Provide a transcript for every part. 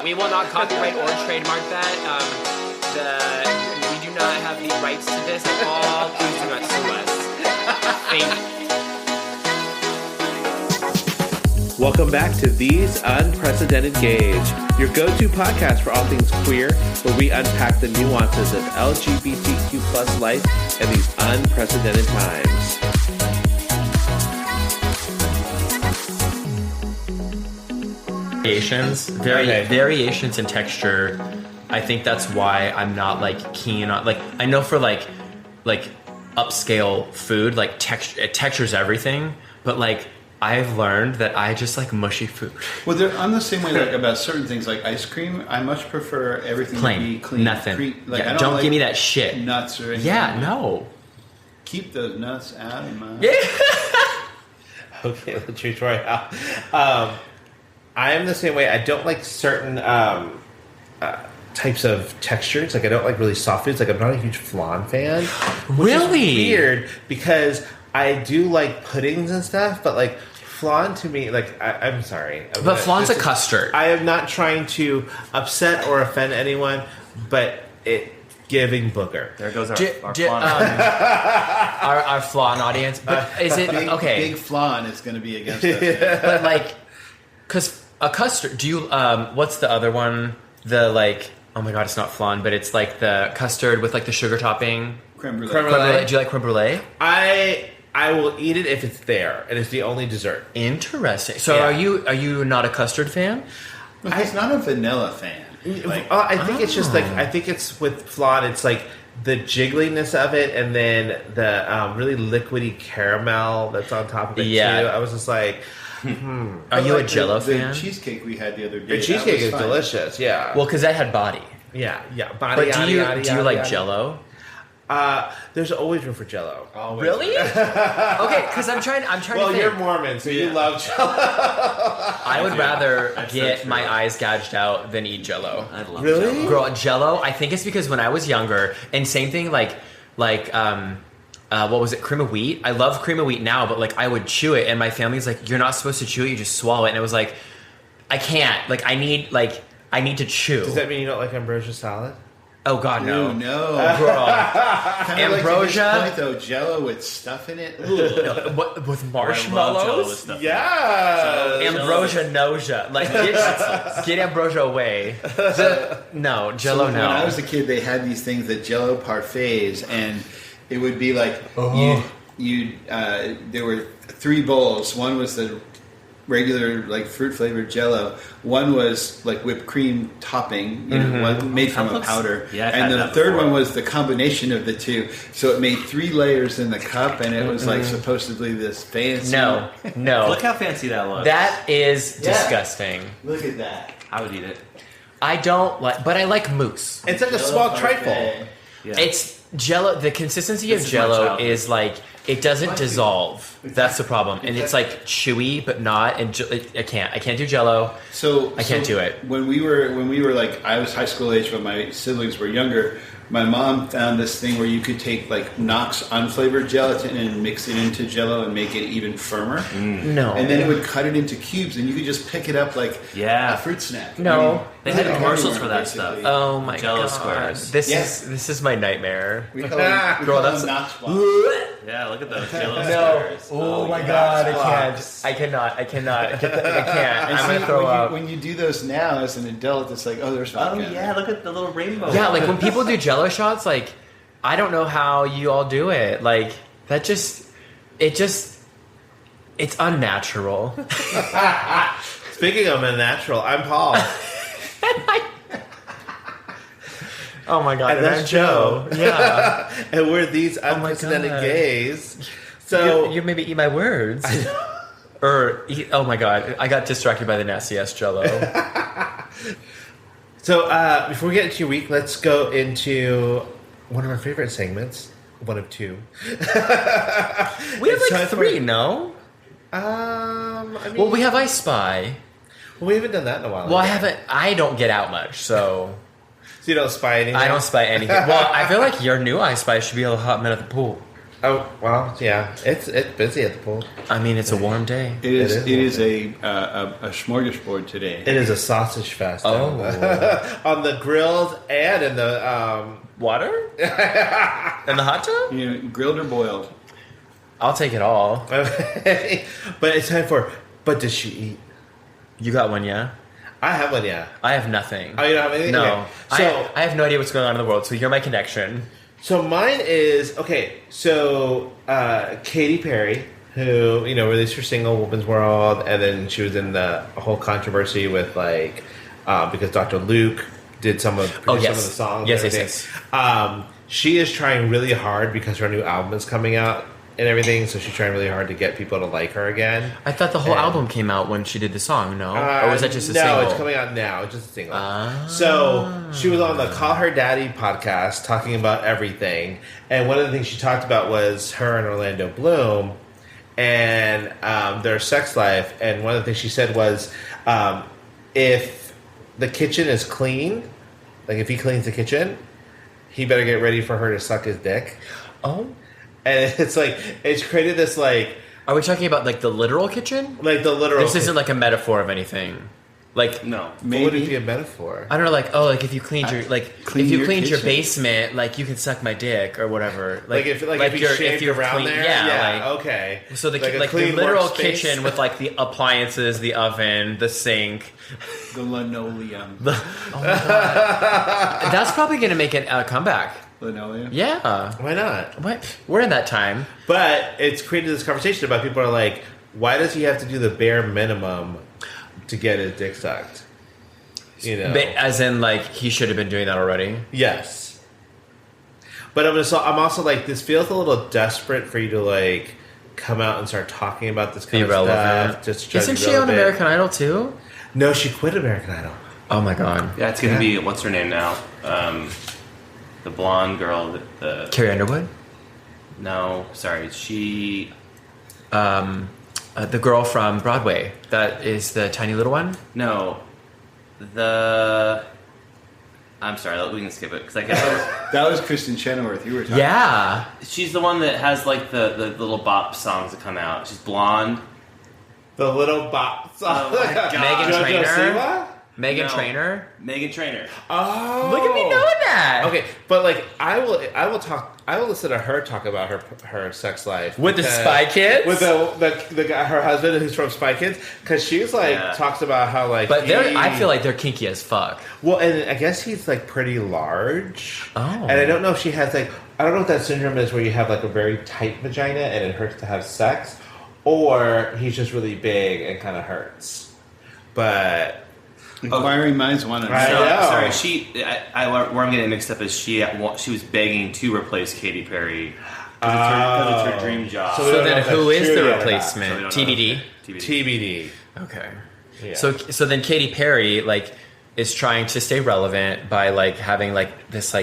We will not copyright or trademark that. We do not have the rights to this at all. Please do not sue us. Thank you. Welcome back to These Unprecedented Gays, your go-to podcast for all things queer, where we unpack the nuances of LGBTQ plus life in these unprecedented times. Variations in texture. I think that's why I'm not like keen on I know for like upscale food, like texture's everything, but like I've learned that I just like mushy food. Well, I'm the same way like about certain things like ice cream. I much prefer everything plain, to be clean. Nothing. I don't like give me that shit. Nuts or anything. Yeah, no. Keep those nuts out of my. Yeah. Okay, the true story. I am the same way. I don't like certain types of textures. Like I don't like really soft foods. Like I'm not a huge flan fan. Which is weird because I do like puddings and stuff, but like flan to me, like I'm sorry, but flan's a custard. I am not trying to upset or offend anyone, but it giving booger. There goes our flan. Our flan audience. But is it okay? Big flan is going to be against us. But like, because a custard. Do you? What's the other one? The like. Oh my god, it's not flan, but it's like the custard with like the sugar topping. Creme brulee. Creme brulee. Do you like creme brulee? I will eat it if it's there, and it's the only dessert. Interesting. So are you not a custard fan? He's not a vanilla fan. I think it's just like I think it's with flan. It's like the jiggliness of it, and then the really liquidy caramel that's on top of it too. I was just like, Are you a Jell-O fan? The cheesecake we had the other day. The cheesecake is delicious. Yeah. Well, because that had body. Yeah. Body. But do you like Jell-O? There's always room for Jell-O. Always. Really? Okay, because I'm trying to think. Well, you're Mormon, so you love Jell-O. I would rather get my eyes gouged out than eat Jell-O. I love really? Jell-O. Girl, Jell-O, I think it's because when I was younger, and same thing what was it, cream of wheat? I love cream of wheat now, but like I would chew it, and my family's like, you're not supposed to chew it, you just swallow it. And it was like, I can't. Like I need to chew. Does that mean you don't like ambrosia salad? Oh God, no. Ooh, no. Girl. Ambrosia. Like point, though, Jell-O with stuff in it. With marshmallows? Yeah. Ambrosia nausea. Like get ambrosia away. No, Jell-O. When I was a kid, they had these things that Jell-O parfaits, and it would be like there were 3 bowls. One was the regular like fruit flavored Jell-O. One was like whipped cream topping, one made from a powder. Yeah, and the third one was the combination of the two. So it made 3 layers in the cup, and it was like supposedly this fancy. No. Look how fancy that looks. That is disgusting. Look at that. I would eat it. I don't like, but I like mousse. It's like a small trifle. Yeah. It's Jell-O. The consistency of Jell-O is like it doesn't dissolve. That's the problem, and it's like chewy, but not. And I can't do Jell-O. So I can't do it. When we were like, I was high school age, but my siblings were younger. My mom found this thing where you could take like Knox unflavored gelatin and mix it into Jell-O and make it even firmer. No, and then it would cut it into cubes, and you could just pick it up like a fruit snack. No, they had commercials for that stuff. Oh my Jell-O god, squares. This is my nightmare. We call them Knox balls. Yeah, look at those Jell-O No. squares. Oh my god, I cannot. I can't. I'm gonna throw up. When you do those now as an adult, it's like, oh, there's vodka. Oh yeah, look at the little rainbow. Yeah, like when people do Jell-O shots, like I don't know how you all do it. Like that it's unnatural. Speaking of unnatural, I'm Paul. Oh my god, and that's Joe. Yeah. And we're These Unprecedented Gays. So you maybe eat my words. Oh my god, I got distracted by the nasty ass Jell-O. So before we get into your week, let's go into one of our favorite segments. One of 2. We have like 3, no? I mean, Well, we have I Spy. Well, we haven't done that in a while. Well, I don't get out much, so... So you don't spy anything? I don't spy anything. Well, I feel like your new I Spy should be a hot man at the pool. Oh well, yeah. It's busy at the pool. I mean, it's a warm day. It is It is a smorgasbord today. It is a sausage fest. Oh. On the grills and in the Water? And the hot tub? You know, grilled or boiled. I'll take it all. But it's time for. But does she eat? You got one, yeah? I have one, yeah. I have nothing. Oh, you don't have anything? No. Okay. So I have no idea what's going on in the world, so you're my connection. So mine is okay. So Katy Perry, who released her single "Woman's World," and then she was in the whole controversy with because Dr. Luke did some of the songs. Yes. She is trying really hard because her new album is coming out and everything. So she's trying really hard to get people to like her again. I thought the whole album came out when she did the song. No, or was that just a single? No, it's coming out now. It's just a single. So she was on the Call Her Daddy podcast talking about everything, and one of the things she talked about was her and Orlando Bloom and their sex life. And one of the things she said was, if the kitchen is clean, like if he cleans the kitchen, he better get ready for her to suck his dick. Oh. And it's it's created this Are we talking about the literal kitchen? Like the literal. This isn't a metaphor of anything. No. Maybe. What would it be a metaphor? I don't know. If you cleaned your your basement, you can suck my dick or whatever. If you're around there. Yeah. Okay. So the literal kitchen with the appliances, the oven, the sink, the linoleum. Oh my God. That's probably going to make a comeback. Linoleum? Yeah. Why not? What? We're in that time. But it's created this conversation about people are like, why does he have to do the bare minimum to get his dick sucked? As in, he should have been doing that already? Yes. But I'm also this feels a little desperate for you to, come out and start talking about this kind of stuff. Just Isn't she on American Idol, too? No, she quit American Idol. Oh, my God. Yeah, it's going to be, what's her name now? The blonde girl. Carrie Underwood? No, sorry. She... the girl from Broadway. That is the tiny little one? No. I'm sorry, we can skip it. Cause I that was Kristen Chenoweth you were talking about. She's the one that has the little bop songs that come out. She's blonde. The little bop songs. Oh my God. Meghan Trainor? Meghan Trainor. Oh, look at me knowing that. Okay, but I will listen to her talk about her sex life with the Spy Kids, with the guy, her husband who's from Spy Kids, because she's talks about how but I feel like they're kinky as fuck. Well, and I guess he's pretty large. Oh, and I don't know if she has I don't know what that syndrome is where you have a very tight vagina and it hurts to have sex, or he's just really big and kind of hurts, but. Inquiring minds want to know. Sorry, where I'm getting mixed up is she was begging to replace Katy Perry because it's her dream job. So then who is the replacement? TBD? TBD. Okay. Yeah. So then Katy Perry is trying to stay relevant by having this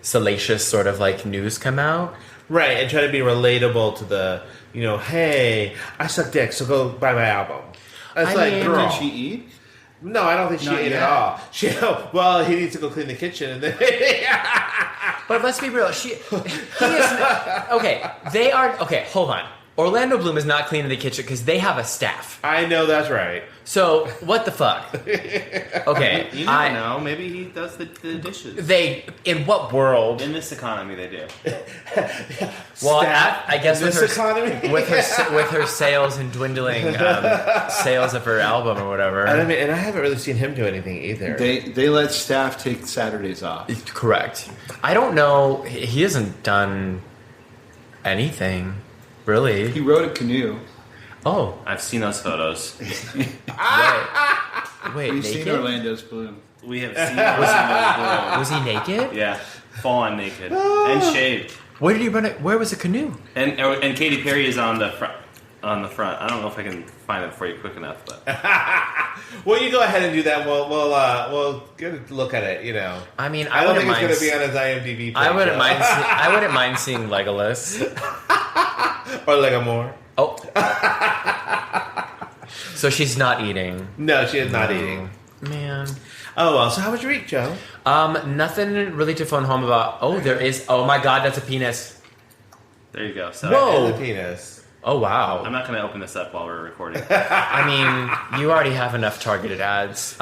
salacious sort of news come out. Right, and try to be relatable to the hey, I suck dick, so go buy my album. It's girl. Did she eat? No, I don't think she ate at all. Well, he needs to go clean the kitchen, and then. But let's be real. He is okay. They are okay. Hold on. Orlando Bloom is not cleaning the kitchen because they have a staff. I know that's right. So what the fuck? Okay, you never know. Maybe he does the dishes. In what world? In this economy, they do. Well, I guess with her economy? with her sales and dwindling sales of her album or whatever. And I haven't really seen him do anything either. They let staff take Saturdays off. Correct. I don't know. He hasn't done anything. Really? He rode a canoe. Oh. I've seen those photos. Wait, We've naked? seen Orlando's Bloom. We have seen Orlando's Bloom. Was he naked? Yeah. Full on naked. And shaved. Where did he run it? Where was the canoe? And Katy Perry is on the front. I don't know if I can find it for you quick enough, but well, you go ahead and do that. We'll get a look at it. I mean, I don't think it's going to be on his IMDb page. I wouldn't mind seeing Legolas or Legomore. Oh, so she's not eating. No, she is not eating. Man. Oh well. So how was your week, Joe? Nothing really to phone home about. Oh, there is. Oh my God, that's a penis. There you go. So Whoa. And the penis. Oh wow. I'm not going to open this up while we're recording. I mean, you already have enough targeted ads.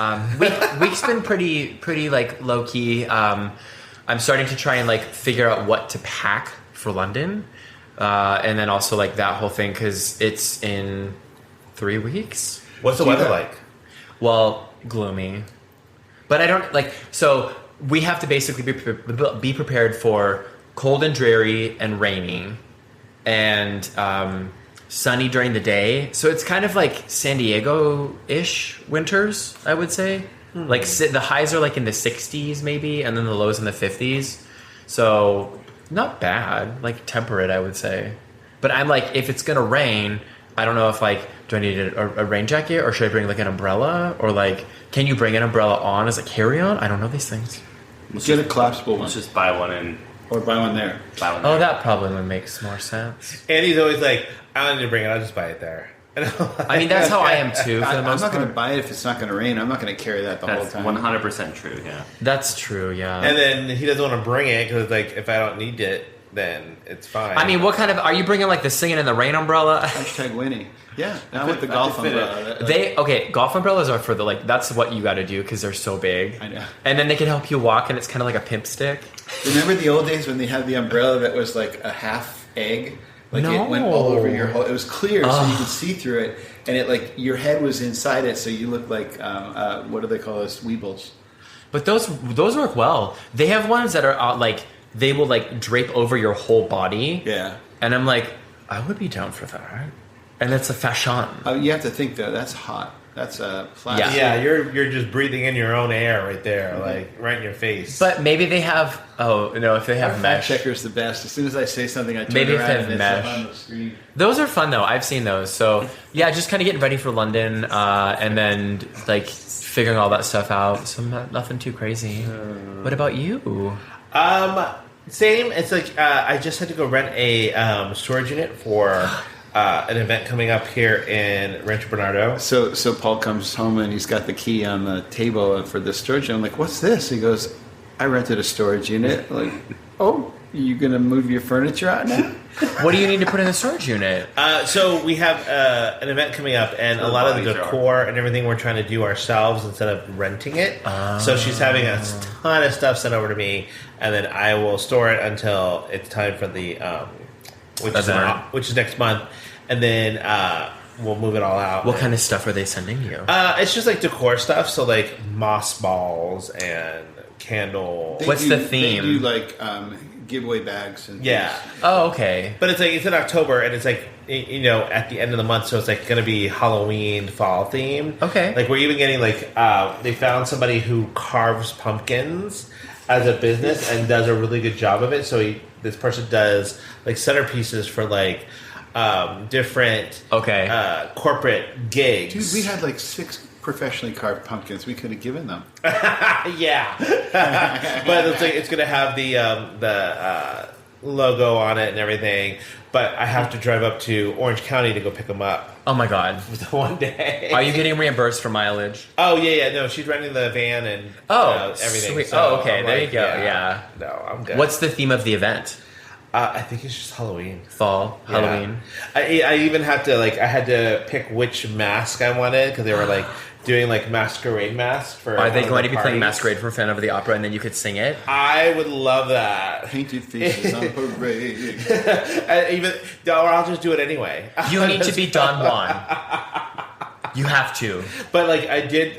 Week's been pretty like low key. I'm starting to try and like figure out what to pack for London, and then also like that whole thing because it's in 3 weeks. What's the weather like? Well, gloomy, but I don't like. So we have to basically be prepared for cold and dreary and rainy, and sunny during the day. So it's kind of like San Diego-ish winters, I would say. Like the highs are like in the 60s maybe, and then the lows in the 50s. So not bad, like temperate, I would say. But I'm like, if it's gonna rain, I don't know if like, do I need a rain jacket or should I bring like an umbrella? Or like, can you bring an umbrella on as a carry-on? I don't know these things. Get a collapsible one. Let's just buy one and Or buy one there. buy one. Oh, there. that probably would make more sense. Andy's always like, I don't need to bring it, I'll just buy it there. I mean, that's how I am too, for the I'm most not going to part. buy it if it's not going to rain. I'm not going to carry that the That's whole time. 100% true. Yeah. That's true, yeah. And then he doesn't want to bring it because like, if I don't need it, then it's fine. I mean, what kind of, are you bringing like the singing in the rain umbrella? Hashtag Winnie. Yeah, now with the I golf could fit it. umbrella. Golf umbrellas are for the like, that's what you got to do because they're so big. I know. And then they can help you walk and it's kind of like a pimp stick. Remember the old days when they had the umbrella that was like a half egg? Like No. it went all over your whole. It was clear, so you could see through it, and it like your head was inside it, so you looked like what do they call those? Weebles. But those work well. They have ones that are like, they will like drape over your whole body. Yeah. And I'm like, I would be down for that. And it's a fashion. You have to think though. That's hot. That's plastic. yeah, you're just breathing in your own air right there, like right in your face. But maybe they have, if they have Our mesh. fact checker's the best. As soon as I say something, I turn Maybe if around they have and mesh. it's up on the screen. Those are fun though. I've seen those. So yeah, just kind of getting ready for London, and then like figuring all that stuff out. So nothing too crazy. What about you? Same. It's like I just had to go rent a storage unit for an event coming up here in Rancho Bernardo. So Paul comes home and he's got the key on the table for the storage unit. I'm like, what's this? He goes, I rented a storage unit. Like, oh, you gonna move your furniture out now? What do you need to put in the storage unit? So we have an event coming up, and a lot of the bodies are- decor and everything we're trying to do ourselves instead of renting it. So she's having a ton of stuff sent over to me, and then I will store it until it's time for the which is next month, and then we'll move it all out. What kind of stuff are they sending you? It's just like decor stuff, so like moss balls and candle. What's the theme? They do like giveaway bags and Yeah. things. Oh, okay. But it's in October, and it's like, at the end of the month, so it's like going to be Halloween fall themed. Okay. Like we're even getting like they found somebody who carves pumpkins as a business and does a really good job of it. So this person does like centerpieces for like different corporate gigs. Dude, we had like 6 professionally carved pumpkins. We could have given them. Yeah. But it's like it's going to have the logo on it and everything. But I have to drive up to Orange County to go pick them up Oh my god. one day. Are you getting reimbursed for mileage? Oh yeah. No, she's renting the van and everything. Sweet. So okay. I'm There like, you go. Yeah. No, I'm good. What's the theme of the event? I think it's just Halloween. Fall, Yeah. Halloween. I even had to I had to pick which mask I wanted because they were like doing like masquerade masks for. Are they one of going the to be playing parties. Masquerade for Phantom of the Opera and then you could sing it? I would love that. Painted faces on parade. Or I'll just do it anyway. You need to be Don Juan. You have to. But like I did,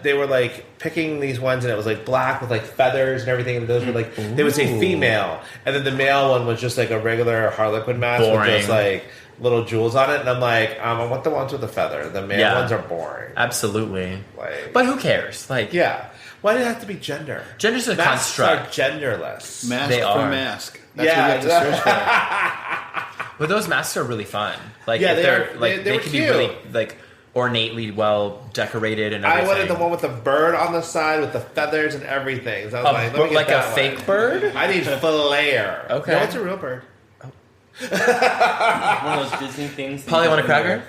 they were like picking these ones, and it was like black with like feathers and everything. And those were like they would say female, and then the male one was just like a regular Harlequin mask with Boring. just like little jewels on it. And I'm like, I want the ones with the feather. The male Yeah. ones are boring. Absolutely. Like, But who cares? Like, yeah, why did it have to be gender? gender's a Masks construct. are genderless. Mask They for are. mask. That's Yeah, what you have to search for. But those masks are really fun. Like, Yeah, if they they're are- like they were can be cute. really like ornately well decorated and I everything. wanted the one with the bird on the side with the feathers and everything. So I was like, let me get like a that fake one. bird? I need flair. Okay. No, it's a real bird. One of those Disney things. that Polly, you want a can cracker?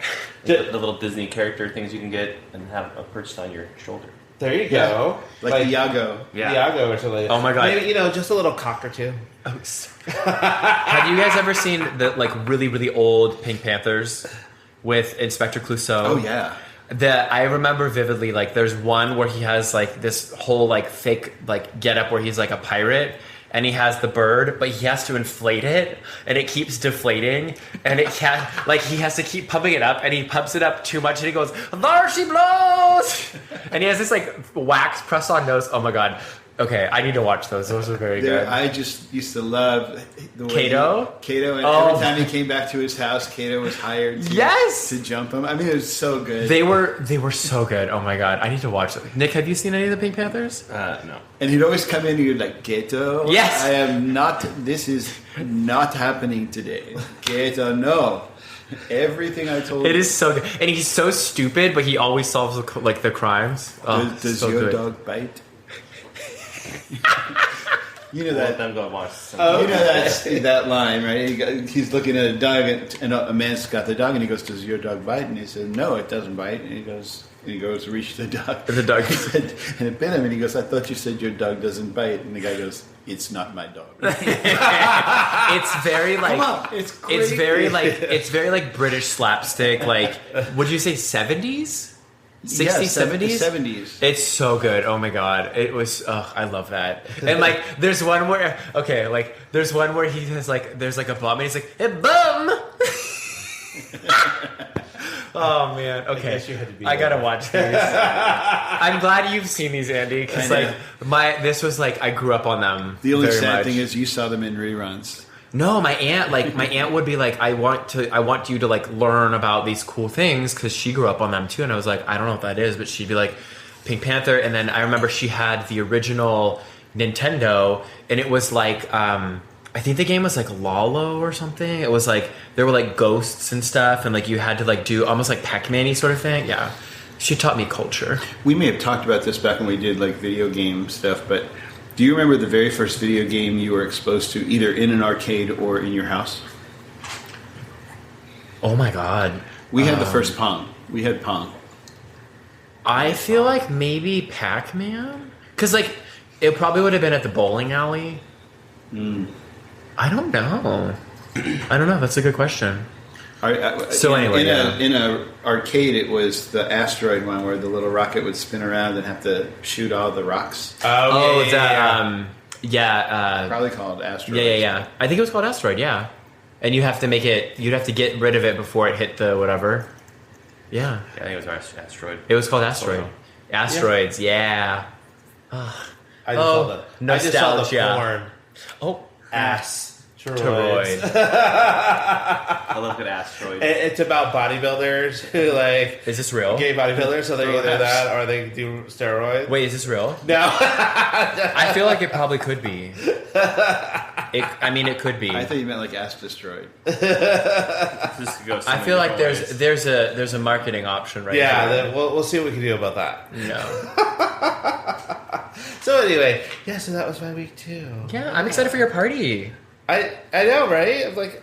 wear. The little Disney character things you can get and have perched on your shoulder. There you go. Like Iago. Yeah. Iago or something. Oh my God. Maybe, just a little cock or two. Oh, have you guys ever seen the really, really old Pink Panthers with Inspector Clouseau? Oh yeah. That I remember vividly. Like, there's one where he has like this whole like fake like getup where he's like a pirate. And he has the bird, but he has to inflate it, and it keeps deflating, and it can't, like, he has to keep pumping it up, and he pumps it up too much, and he goes, there she blows! And he has this, like, wax press-on nose. Oh, my God. Okay, I need to watch those. Those are very good. I just used to love the way Kato, and every time he came back to his house, Kato was hired to jump him. I mean, it was so good. They were so good. Oh my God, I need to watch them. Nick, have you seen any of the Pink Panthers? No. And he'd always come in and he'd like, Kato, yes, I am not, this is not happening today. Kato, no. Everything I told you. It is so good. And he's so stupid, but he always solves like the crimes. Does so your good. dog bite? You know Let that. them go watch some. You know that line, right? He's looking at a dog, and a man's got the dog, and he goes, "Does your dog bite?" And he says, "No, it doesn't bite." And he goes to reach the dog. The dog and it bit him, and he goes, "I thought you said your dog doesn't bite." And the guy goes, "It's not my dog." It's very like, Come on, it's great. it's very like British slapstick. Like, would you say 70s? 60s, 70s? 70s. It's so good. Oh my God. It was, I love that. And like, there's one where he has like, there's like a bum and he's like, hey, bum! Oh man. Okay. I gotta watch these. I'm glad you've seen these, Andy, because like, this was like, I grew up on them. The only very sad much. thing is you saw them in reruns. No, my aunt would be like, I want you to like learn about these cool things because she grew up on them too, and I was like, I don't know what that is, but she'd be like, Pink Panther, and then I remember she had the original Nintendo, and it was like, I think the game was like Lalo or something. It was like there were like ghosts and stuff, and like you had to like do almost like Pac-Man-y sort of thing. Yeah, she taught me culture. We may have talked about this back when we did like video game stuff, but. Do you remember the very first video game you were exposed to, either in an arcade or in your house? Oh my God. We had the first Pong. We had Pong. I feel like maybe Pac-Man? Because like, it probably would have been at the bowling alley. I don't know. That's a good question. In a arcade, it was the asteroid one where the little rocket would spin around and have to shoot all the rocks. Probably called asteroid. Yeah. I think it was called Asteroid. Yeah, and you'd have to get rid of it before it hit the whatever. Yeah, I think it was Asteroid. It was called Asteroid. Asteroids. Yeah. I just saw the porn. Oh, Asteroids. I love good asteroids. It's about bodybuilders who like. Is this real? Gay bodybuilders, so they either that or they do steroids. Wait, is this real? No. I feel like it probably could be. It could be. I thought you meant like Ass Destroyed. I feel like there's a marketing option right yeah, there. then we'll see what we can do about that. No. So anyway, so that was my week too. Yeah, I'm excited for your party. I know, right? I'm like,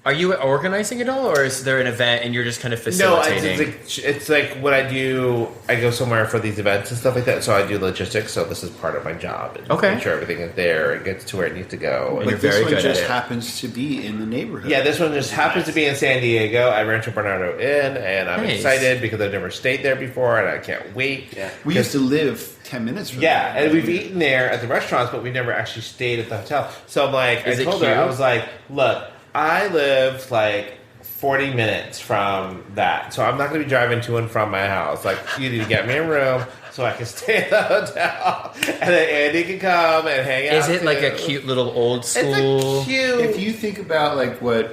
are you organizing it all, or is there an event and you're just kind of facilitating? No, it's like what I do. I go somewhere for these events and stuff like that, so I do logistics. So this is part of my job. Okay, make sure everything is there and gets to where it needs to go. But this one just happens to be in the neighborhood. Yeah, this one just happens to be in San Diego. I Rancho Bernardo Inn, and I'm excited because I've never stayed there before, and I can't wait. Yeah, we used to live 10 minutes from there. And we've eaten there at the restaurants, but we never actually stayed at the hotel. So I'm like, I told her, I was like, look, I live like 40 minutes from that, so I'm not going to be driving to and from my house. Like, you need to get me a room so I can stay at the hotel, and then Andy can come and hang out. Is it like a cute little old school? It's a cute. If you think about like what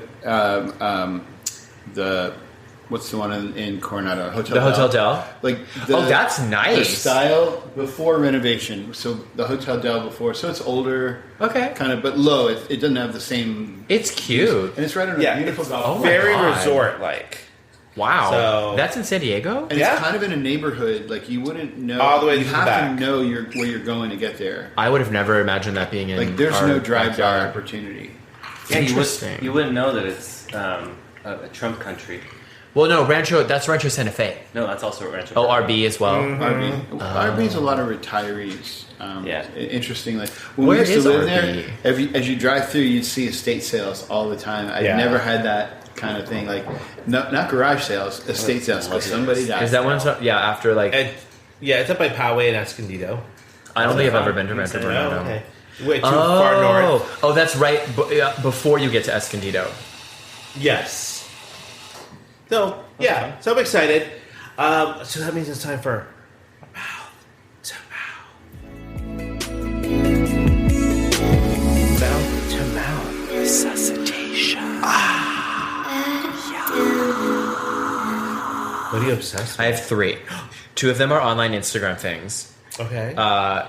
what's the one in Coronado? Hotel Del? Like that's nice. The style before renovation. So the Hotel Del before. So it's older. Okay. Kind of, but low. It doesn't have the same... It's cute. And it's right on a beautiful golf course. Very resort-like. Wow. So, that's in San Diego? And it's kind of in a neighborhood. Like, you wouldn't know... All the way to you the have back. to know where you're going to get there. I would have never imagined that being in like, there's no drive-by backyard. opportunity. Yeah, you wouldn't know that it's a Trump country. Well, no, that's Rancho Santa Fe. No, that's also Rancho. Oh, RB as well. RB's a lot of retirees. Interestingly, when Where we used to is live RB? there, as you drive through, you'd see estate sales all the time. I've never had that kind of thing. Like, not garage sales, estate sales, because somebody died. Is that one? After like. It's up by Poway and Escondido. I don't think I've ever been to Rancho Bernardo. Okay. Way too far north. Oh, that's right. Before you get to Escondido. Yes. So, yeah. So I'm excited. So that means it's time for mouth to mouth. Mouth to mouth resuscitation. What are you obsessed with? I have 3. 2 of them are online Instagram things. Okay.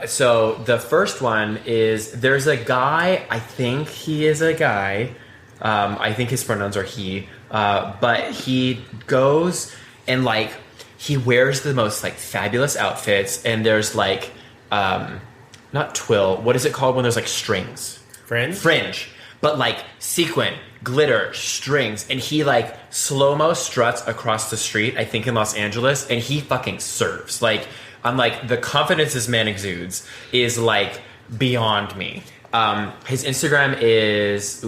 So the first one is there's a guy. I think he is a guy. I think his pronouns are he. But he goes and like he wears the most like fabulous outfits, and there's like not twill. What is it called when there's like strings? Fringe. But like sequin, glitter, strings, and he like slow-mo struts across the street, I think in Los Angeles, and he fucking serves. Like, I'm like, the confidence this man exudes is like beyond me. His Instagram is,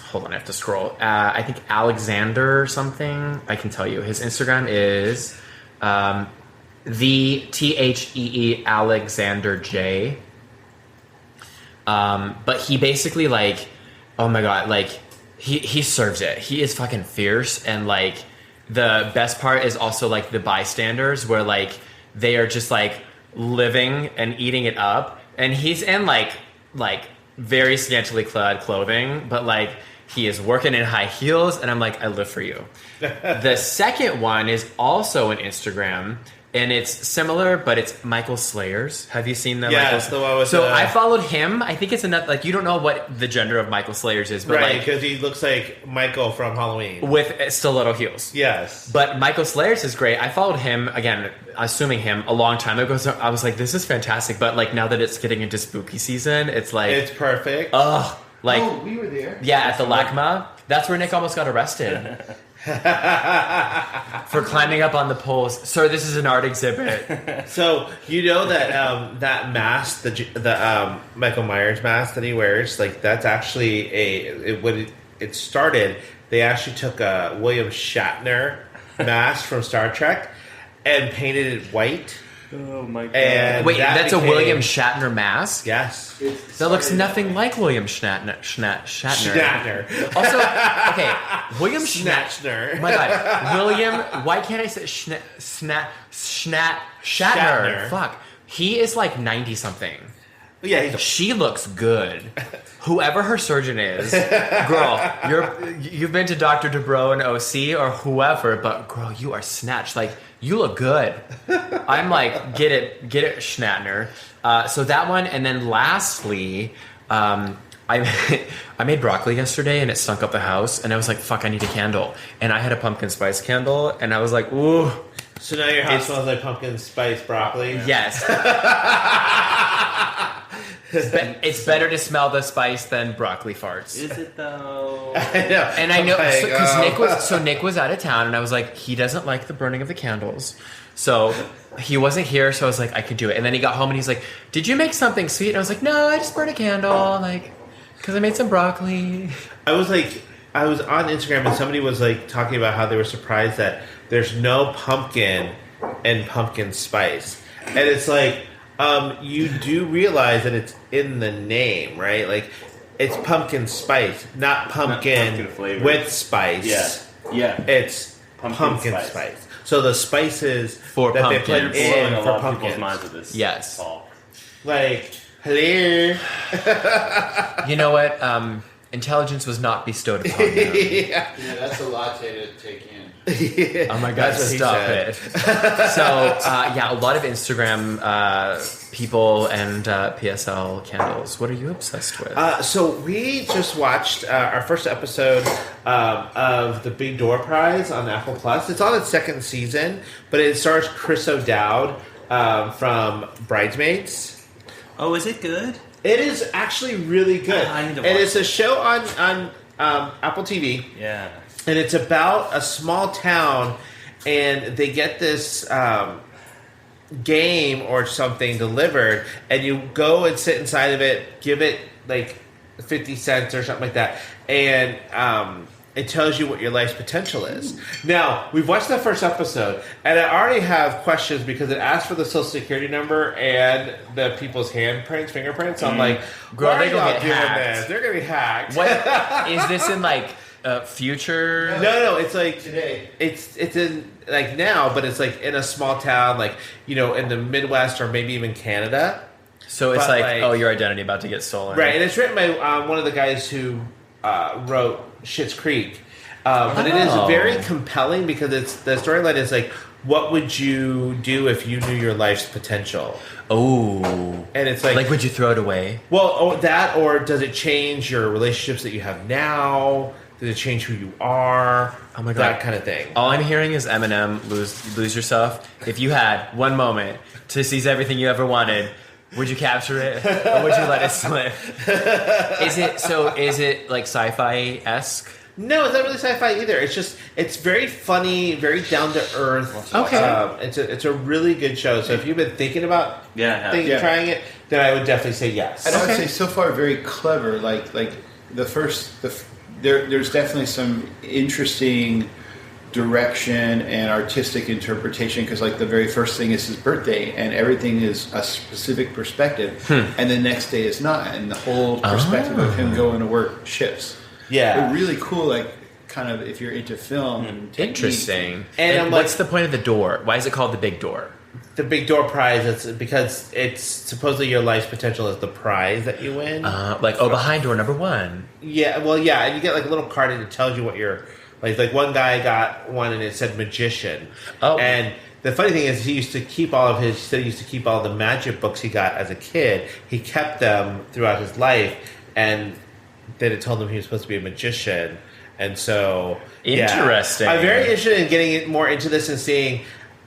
hold on, I have to scroll. I think Alexander or something. I can tell you. His Instagram is the THEE Alexander J. But he basically like, oh my god, like he serves it. He is fucking fierce, and like the best part is also like the bystanders where like they are just like living and eating it up, and he's in like very scantily clad clothing, but like he is working in high heels, and I'm like, I live for you. The second one is also an Instagram, and it's similar, but it's Michael Slayers. Have you seen that? Yeah, it's the one with I followed him. I think it's enough. Like, you don't know what the gender of Michael Slayers is, but right, because he looks like Michael from Halloween with stiletto heels. Yes, but Michael Slayers is great. I followed him again, assuming him a long time ago. So I was like, this is fantastic. But like now that it's getting into spooky season, it's like it's perfect. Like we were there. Yeah, at the LACMA. That's where Nick almost got arrested. For climbing up on the poles. Sir, this is an art exhibit. So you know that that mask, the Michael Myers mask that he wears, like that's actually when it started, they actually took a William Shatner mask from Star Trek and painted it white. Oh my god! And wait, that's a William Shatner mask? Yes. That looks nothing like William Shatner. Also, okay, William Shatner. Oh my god, William. Why can't I say Shatner? Fuck, he is like 90 something. Yeah, she looks good. Whoever her surgeon is, girl, you've been to Dr. Dubrow and OC or whoever, but girl, you are snatched. Like, you look good. I'm like, get it, Shatner. So that one, and then lastly, I made broccoli yesterday and it stunk up the house, and I was like, fuck, I need a candle. And I had a pumpkin spice candle, and I was like, ooh. So now your house smells like pumpkin spice broccoli? Yes. It's better to smell the spice than broccoli farts. Is it though? I know. And I know because Nick was out of town, and I was like, he doesn't like the burning of the candles, so he wasn't here. So I was like, I could do it. And then he got home and he's like, "Did you make something sweet?" And I was like, "No, I just burned a candle, like because I made some broccoli." I was on Instagram and somebody was like talking about how they were surprised that there's no pumpkin and pumpkin spice, and it's like. You do realize that it's in the name, right? Like, it's pumpkin spice, not pumpkin with spice. Yeah. It's pumpkin spice. So the spices for that pumpkin. they put in a for lot of pumpkins. people's minds with this. Yes. Talk. Like, hello. You know what? Intelligence was not bestowed upon them. Yeah, that's a latte to take in. Oh my god, stop it. So, a lot of Instagram people and PSL candles. What are you obsessed with? So we just watched our first episode of the Big Door Prize on Apple Plus. It's on its second season, but it stars Chris O'Dowd from Bridesmaids. Oh, is it good? It is actually really good. I need to watch and it's a show on Apple TV. Yeah. and it's about a small town, and they get this game or something delivered, and you go and sit inside of it, give it like 50 cents or something like that, and it tells you what your life's potential is. Now, we've watched the first episode, and I already have questions because it asks for the social security number and the people's handprints, fingerprints. So I'm like, Girl, why they're are gonna y'all get doing hacked. this? They're going to be hacked. What is this in like future? No, it's like Today. It's in like now, but it's like in a small town, like in the Midwest or maybe even Canada. So it's But, like, oh, your identity about to get stolen. Right, and it's written by one of the guys who wrote Schitt's Creek. But it is Oh. very compelling because the storyline is like, what would you do if you knew your life's potential? Oh. And it's like, Would you throw it away? well, or does it change your relationships that you have now? Does it change who you are? Oh my God. That kind of thing. All I'm hearing is Eminem, lose yourself. If you had one moment to seize everything you ever wanted, would you capture it or would you let it slip? Is it like sci-fi-esque? No, it's not really sci-fi either. It's very funny, very down to earth. Okay. It's a really good show. So if you've been thinking about trying it, then I would definitely say yes. And I would say so far very clever. Like there's definitely some interesting direction and artistic interpretation because like the very first thing is his birthday and everything is a specific perspective, and the next day is not, and the whole perspective of him going to work shifts. Yeah. But really cool. Like kind of if you're into film and technique. Interesting. And I'm what's like- the point of the door? Why is it called the big door? The big door prize, it's because it's supposedly your life's potential is the prize that you win. Behind door number 1. Yeah, well, yeah, and you get like a little card and it tells you what your like one guy got one and it said magician. Oh. And the funny thing is he used to keep all of the magic books he got as a kid. He kept them throughout his life, and then it told him he was supposed to be a magician. And so Interesting. I'm very interested in getting more into this and seeing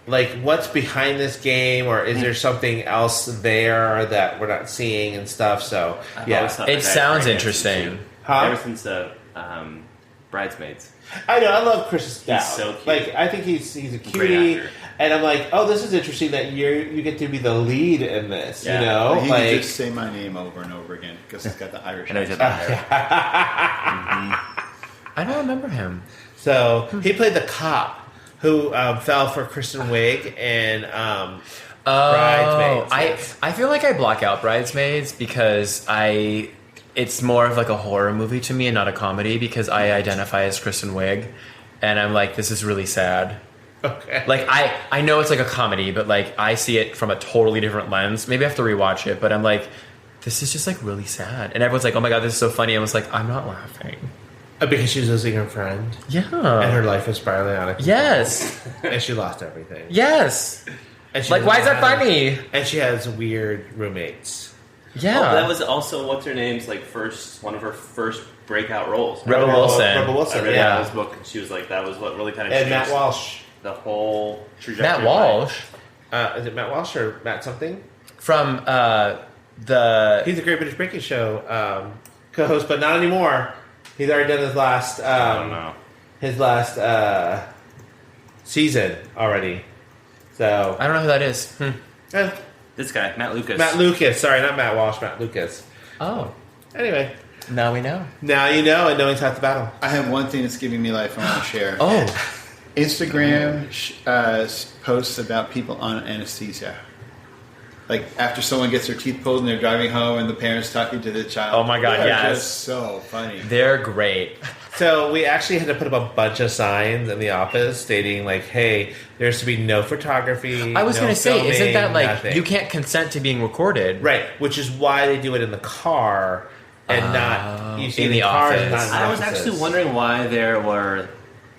like what's behind this game, or is there something else there that we're not seeing and stuff. So It sounds interesting. Huh? Ever since Bridesmaids. I know, I love Chris Stout. He's so cute. Like, I think he's a Great cutie, actor. and I'm like, oh, this is interesting that you get to be the lead in this. Yeah. You know, He like can just say my name over and over again because he's got the Irish I know he's accent. got that hair. I don't remember him. so. He played the cop who fell for Kristen Wiig and Bridesmaids. Yes. I feel like I block out Bridesmaids because it's more of like a horror movie to me and not a comedy because I identify as Kristen Wiig, and I'm like, this is really sad. Okay. Like I know it's like a comedy, but like I see it from a totally different lens. Maybe I have to rewatch it, but I'm like, this is just like really sad. And everyone's like, oh my God, this is so funny. I was like, I'm not laughing. Because she's losing her friend, Yeah. and her life is spiraling out of control. Yes. And she lost everything. Yes. And she Like, why is that doesn't have- funny? And she has weird roommates. Yeah. Oh, that was also what's her name's one of her first breakout roles. Rebel Wilson. Rebel I Wilson, read yeah. Rebel's book, and she was like, that was what really kind of And changed Matt Walsh. the whole trajectory. Matt of Walsh Is it Matt Walsh or Matt something? from the He's a Great British Baking Show co-host, but not anymore. He's already done his last I don't know. season already. So I don't know who that is. eh, This guy, Matt Lucas. Matt Lucas. Sorry, not Matt Walsh. Matt Lucas. Oh, Anyway, now we know. now you know, and knowing's half the battle. I have one thing that's giving me life I want to share. Oh, Instagram posts about people on anesthesia. Like after someone gets their teeth pulled and they're driving home and the parents talking to the child. Oh my God, They're yes. just so funny. they're great. So we actually had to put up a bunch of signs in the office stating like, "Hey, there's to be no photography." I was no going to say, filming, isn't that like nothing. you can't consent to being recorded? Right, which is why they do it in the car and not you see in in the cars, office. not in I was offices. actually wondering why there were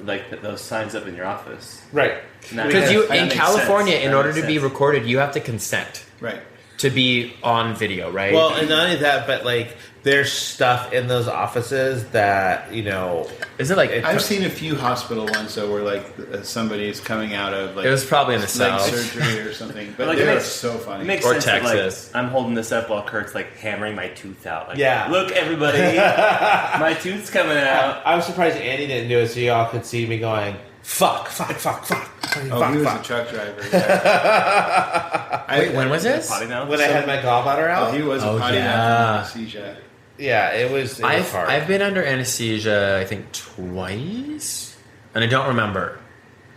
like those signs up in your office. Right. Now, Because that in makes California, sense. in That order makes to be sense. recorded, you have to consent. Right. to be on video, right? Well, and not only that, but like there's stuff in those offices that is it like I've seen a few hospital ones though where like somebody's coming out of like it was probably in the leg south surgery or something, but Like, they it were makes- so funny. It makes Or sense that, Texas. like, I'm holding this up while Kurt's like hammering my tooth out. Like, Yeah. Look, everybody, my tooth's coming out. I was surprised Andy didn't do it, so y'all could see me going fuck. He was a truck driver. Yeah. Wait, when was this? Potty mouth? When I had my gallbladder out. He was a Oh, potty yeah. mouth anesthesia. Yeah, it was hard. I've been under anesthesia, I think, twice, and I don't remember.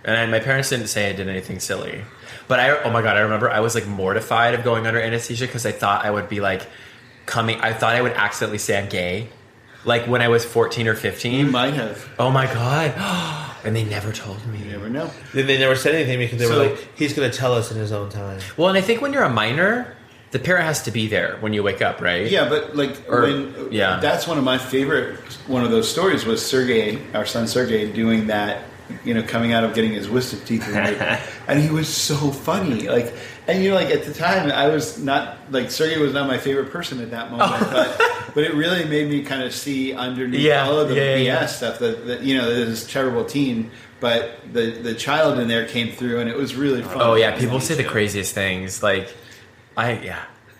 And my parents didn't say I did anything silly, but oh my god, I remember I was like mortified of going under anesthesia because I thought I would be like I thought I would accidentally say I'm gay, like when I was 14 or 15. You might have. Oh my god, and they never told me. You never know. They never said anything because they So- were like, he's going to tell us in his own time. Well, and I think when you're a minor, the parent has to be there when you wake up, right? Yeah, but like yeah. that's one of my favorite. One of those stories was Sergey, our son Sergey, doing that. Coming out of getting his wisdom teeth removed, and he was so funny. Like, and like at the time, I was not like Sergey was not my favorite person at that moment, but it really made me kind of see underneath all of the BS stuff that this terrible teen. But the child in there came through, and it was really fun. Oh yeah, people say the craziest things. Like,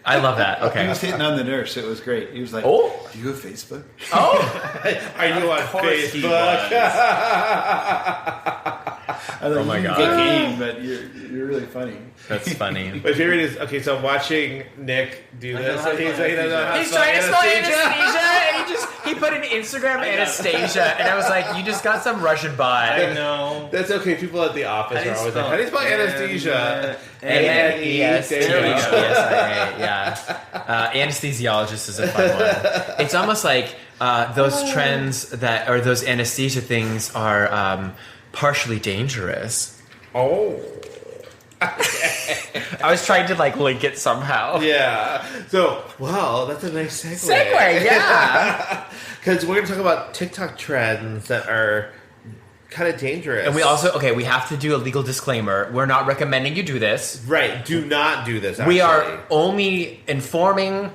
I love that. Okay. He was hitting on the nurse. It was great. He was like, Oh. do you have Facebook? Oh, Are you on course he Facebook? I was like, Oh my you God. get game, but you're really funny. that's funny. My favorite is, okay, so watching Nick do this. how to He's spell he doesn't know how to He's spell trying to spell anesthesia. Anastasia, and he put an Instagram Anastasia, and I was like, you just got some Russian bot. I know. That's okay. People at the office How do are you always like, spell how do you spell it? anesthesia? A-N-E-S-T-H-E-S-I-A, yeah. Anesthesiologist is a fun one. It's almost like those trends those anesthesia things are partially dangerous. Oh. I was trying to like link it somehow. Yeah. So, wow, that's a nice segue. Segue, yeah. Because we're going to talk about TikTok trends that are kind of dangerous. And we also, we have to do a legal disclaimer. We're not recommending you do this. Right. Do not do this, actually. We are only informing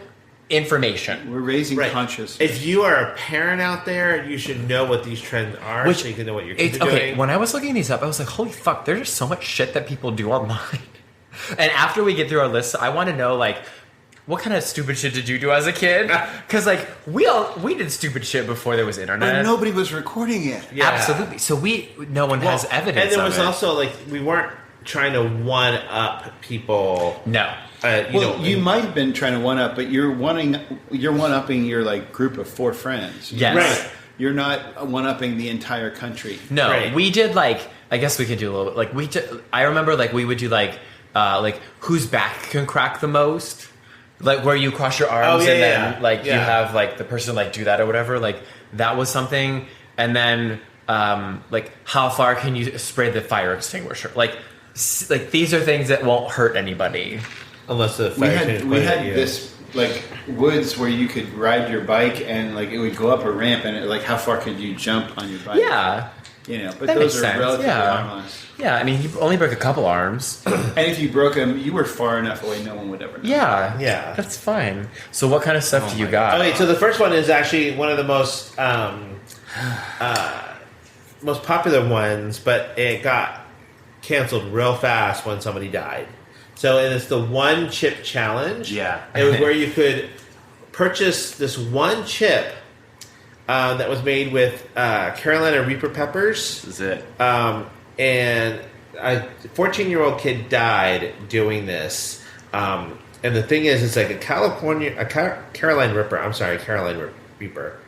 information. We're raising Right. consciousness. If you are a parent out there, you should know what these trends are so you can know what your kids are doing. When I was looking these up, I was like, holy fuck, there's just so much shit that people do online. And after we get through our list, I want to know, like, what kind of stupid shit did you do as a kid? Because, like, we did stupid shit before there was internet. But nobody was recording it. Yeah. Absolutely. So no one has evidence And there was of it. also, like, we weren't trying to one-up people. No. You might have been trying to one up, but you're one-upping your like group of 4 friends. Yes. Right. You're not one-upping the entire country. No, Right. we did like. I guess we could do a little bit. Like I remember like we would do like whose back can crack the most, like where you cross your arms and then you have like the person like do that or whatever. Like that was something, and then like how far can you spray the fire extinguisher? Like these are things that won't hurt anybody. Unless the We fire had this like woods where you could ride your bike and like it would go up a ramp and like how far could you jump on your bike? Yeah, but that those makes are sense. relatively Yeah. harmless. yeah. I mean, you only broke a couple arms. And if you broke them, you were far enough away, no one would ever know. Yeah, Yeah. that's fine. So what kind of stuff do you got? Okay, so the first one is actually one of the most most popular ones, but it got canceled real fast when somebody died. So and it's the one chip challenge. Yeah. It was where you could purchase this one chip that was made with Carolina Reaper peppers. This is it. And a 14-year-old kid died doing this. And the thing is, it's like a Carolina Reaper.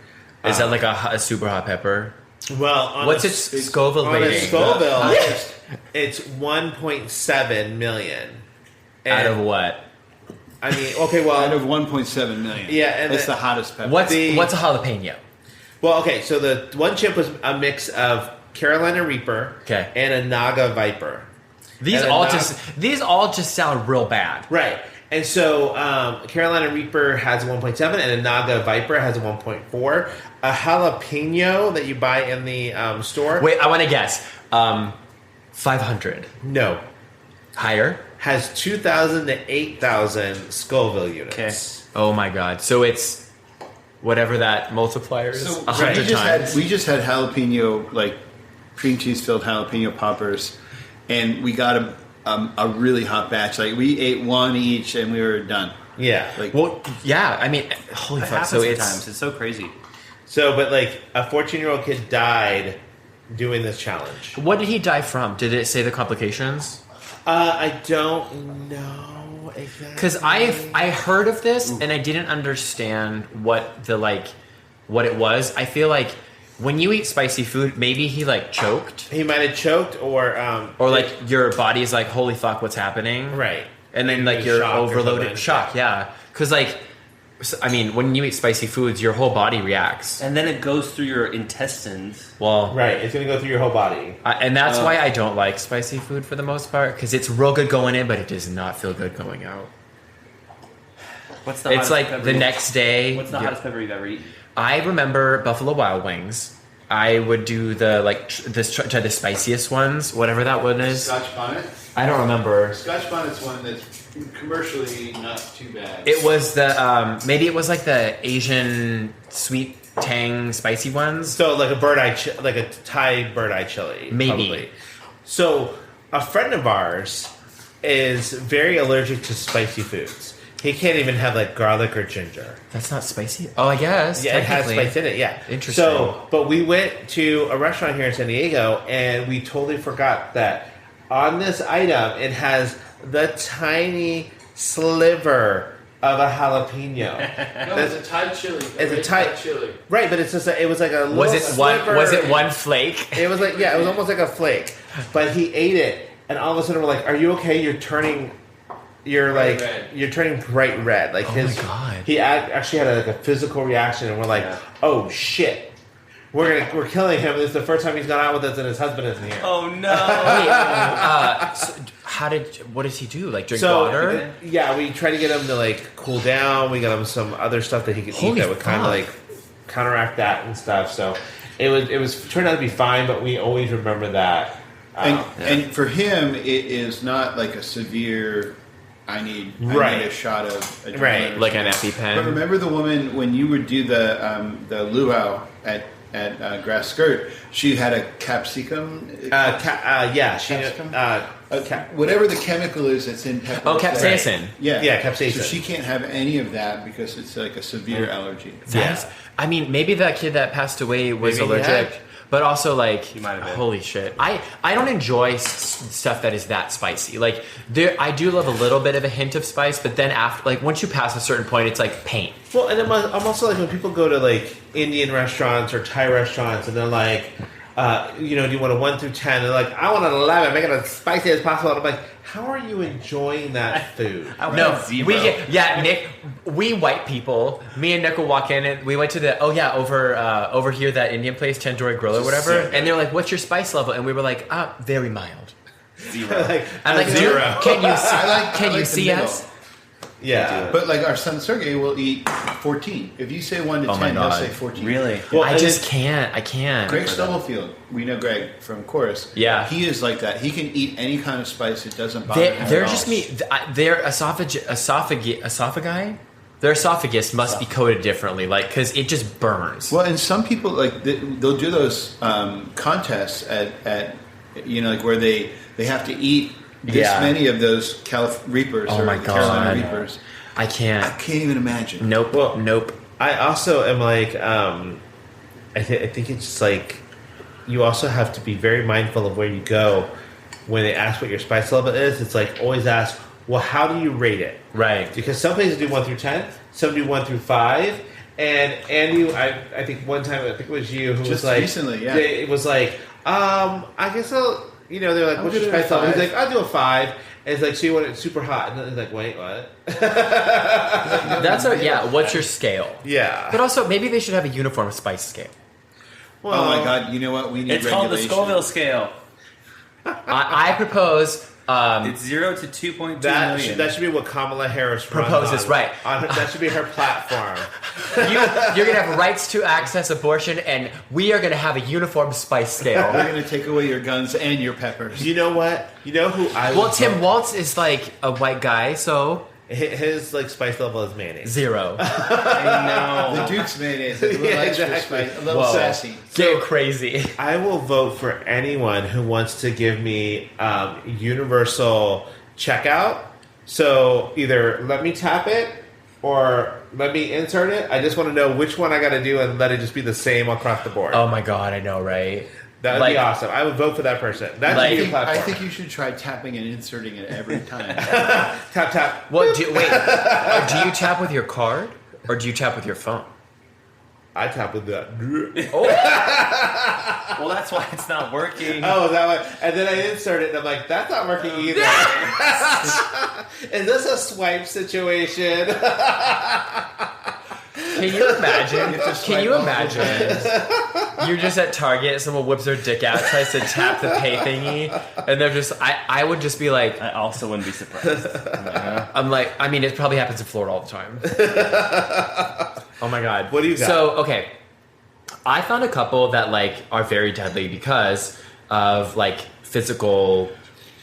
Is that like a super hot pepper? Well, on What's a, its Scoville on a rating? Scoville, it's 1.7 million. Out And, of what? I mean, okay, well, Out of 1.7 million. Yeah, and it's the hottest pepper. What's a jalapeno? well, okay, so the one chip was a mix of Carolina Reaper Okay. and a Naga Viper. These And all just sound real bad. Right. And so Carolina Reaper has a 1.7 and a Naga Viper has a 1.4. A jalapeno that you buy in the store. Wait, I want to guess. 500 No. higher. has 2,000 to 8,000 Scoville units. Okay. Oh my god! So it's whatever that multiplier is. So 100 times. we just had jalapeno, like cream cheese filled jalapeno poppers, and we got a really hot batch. Like we ate one each, and we were done. Yeah. Like, Well, yeah. I mean, holy It fuck! happens So sometimes. It's so crazy. So, but like a 14-year-old kid died doing this challenge. what did he die from? Did it say the complications? I don't know exactly. Because I heard of this and I didn't understand what what it was. I feel like when you eat spicy food, maybe he like choked, He might have choked or like your body's like, holy fuck, what's happening? right. And then like Maybe you're shock or overloaded. something. Shock, yeah. Because like, I mean, when you eat spicy foods, your whole body reacts. And then it goes through your intestines. Well, Right. It's going to go through your whole body. and that's why I don't like spicy food for the most part, because it's real good going in, but it does not feel good going out. What's the It's hottest like pepper the you- next day. What's the you're- hottest pepper you've ever eaten? I remember Buffalo Wild Wings. I would do the try the spiciest ones, whatever that one is. Scotch bonnet. I don't remember. Scotch bonnet's one that's commercially not too bad. It was the maybe it was like the Asian sweet tang spicy ones. So like like a Thai bird eye chili. Maybe. Probably. So a friend of ours is very allergic to spicy foods. He can't even have like garlic or ginger. That's not spicy. Oh, I guess. Yeah, it has technically. spice in it. Yeah, Interesting. So, but we went to a restaurant here in San Diego, and we totally forgot that on this item it has the tiny sliver of a jalapeno. No, it's a Thai chili. It's a Thai chili. Right, but it's just it was like a little Was it sliver. one? Was it one flake? It was like it was almost like a flake. But he ate it, and all of a sudden we're like, "Are you okay? You're turning." You're Bright like red. you're turning bright red. Like Oh his, my God. he actually had like a physical reaction, and we're like, Yeah. "Oh shit, we're killing him." This is the first time he's gone out with us, and his husband isn't here. Oh no! Wait, so what does he do? Like drink water? Yeah, we tried to get him to like cool down. We got him some other stuff that he could Holy eat that would kind of fuck. like counteract that and stuff. So it was turned out to be fine, but we always remember that. And for him, it is not like a severe. I need a shot of adrenaline Right, or Like an something. EpiPen? But remember the woman when you would do the luau at Grass Skirt? She had a capsicum. Yeah, she Capsicum? Whatever the chemical is that's in pepper. Oh, capsaicin. Yeah, Yeah, capsaicin. So she can't have any of that because it's like a severe allergy. That's- I mean, maybe that kid that passed away was Maybe he allergic, had. but also like, might have been. holy shit! I don't enjoy stuff that is that spicy. Like, I do love a little bit of a hint of spice, but then after, like, once you pass a certain point, it's like pain. Well, and I'm also like when people go to like Indian restaurants or Thai restaurants, and they're like, do you want a 1 through 10? They're like, I want an 11. Make it as spicy as possible. And I'm like, how are you enjoying that food? No, zero. Nick. We white people, me and Nick will walk in and we went to the over here that Indian place, Tandoori Grill or whatever, so good. and they're like, "What's your spice level?" And we were like, "Very mild." Zero. Like, I'm like, zero. "Dude, can you see, I can you like the see middle. us?" Yeah. But like our son Sergey will eat 14. If you say 1 to Oh my 10, he'll God. say 14. Really? Well, I and just it- can't. I can't. Greg Stubblefield, we know Greg from Chorus. Yeah. he is like that. He can eat any kind of spice; it doesn't bother him. They're at just all. me. Their esophagi. Their esophagus must be coated differently, like because it just burns. Well, and some people like they'll do those contests at like where they have to eat this Yeah. many of those Reapers Oh or my Carolina God. Reapers. I I can't. can't even imagine. Nope. Well- nope. I also am like, I think it's just like, you also have to be very mindful of where you go when they ask what your spice level is. It's like, always ask, well, how do you rate it? Right. Because some places do 1 through 10, some do 1 through 5. And Andy, I think one time, I think it was you who Just was like, recently, yeah. It was like, I guess I'll, they're like, I'll what's your give it a spice level? He's 5. like, I'll do a 5. And it's like, so you want it super hot? And then he's like, wait, what? That's what's your scale? Yeah. But also, maybe they should have a uniform spice scale. Oh my God! You know what? We need It's called the regulation. Scoville scale. I propose It's 0 to 2.2 million. That should be what Kamala Harris proposes, right? That should be her platform. You're gonna have rights to access abortion, and we are gonna have a uniform spice scale. We're going to take away your guns and your peppers. You know what? You know who I Well, would Tim vote- Waltz is like a white guy, so his like spice level is mayonnaise. 0. I The know. Duke's mayonnaise, a little Yeah, extra exactly. spice, a little Whoa. sassy. Go crazy. I will vote for anyone who wants to give me universal checkout. So either let me tap it or let me insert it. I just want to know which one I got to do and let it just be the same across the board. Oh my god, I know, right? That would be awesome. I would vote for that person. That Like- should be a platform. I think you should try tapping and inserting it every time. Tap, tap. What? Do you tap with your card or do you tap with your phone? I tap with that. Well, that's why it's not working. Oh, that one. And then I insert it and I'm like, that's not working either. Is this a swipe situation? Can you imagine? have to Can swipe you multiple imagine? You're just at Target, someone whips their dick out, tries to tap the pay thingy, and they're just. I would just be like, I also wouldn't be surprised. I'm like, I mean, it probably happens in Florida all the time. Oh my god. What do you got? So, okay. I found a couple that like are very deadly because of like physical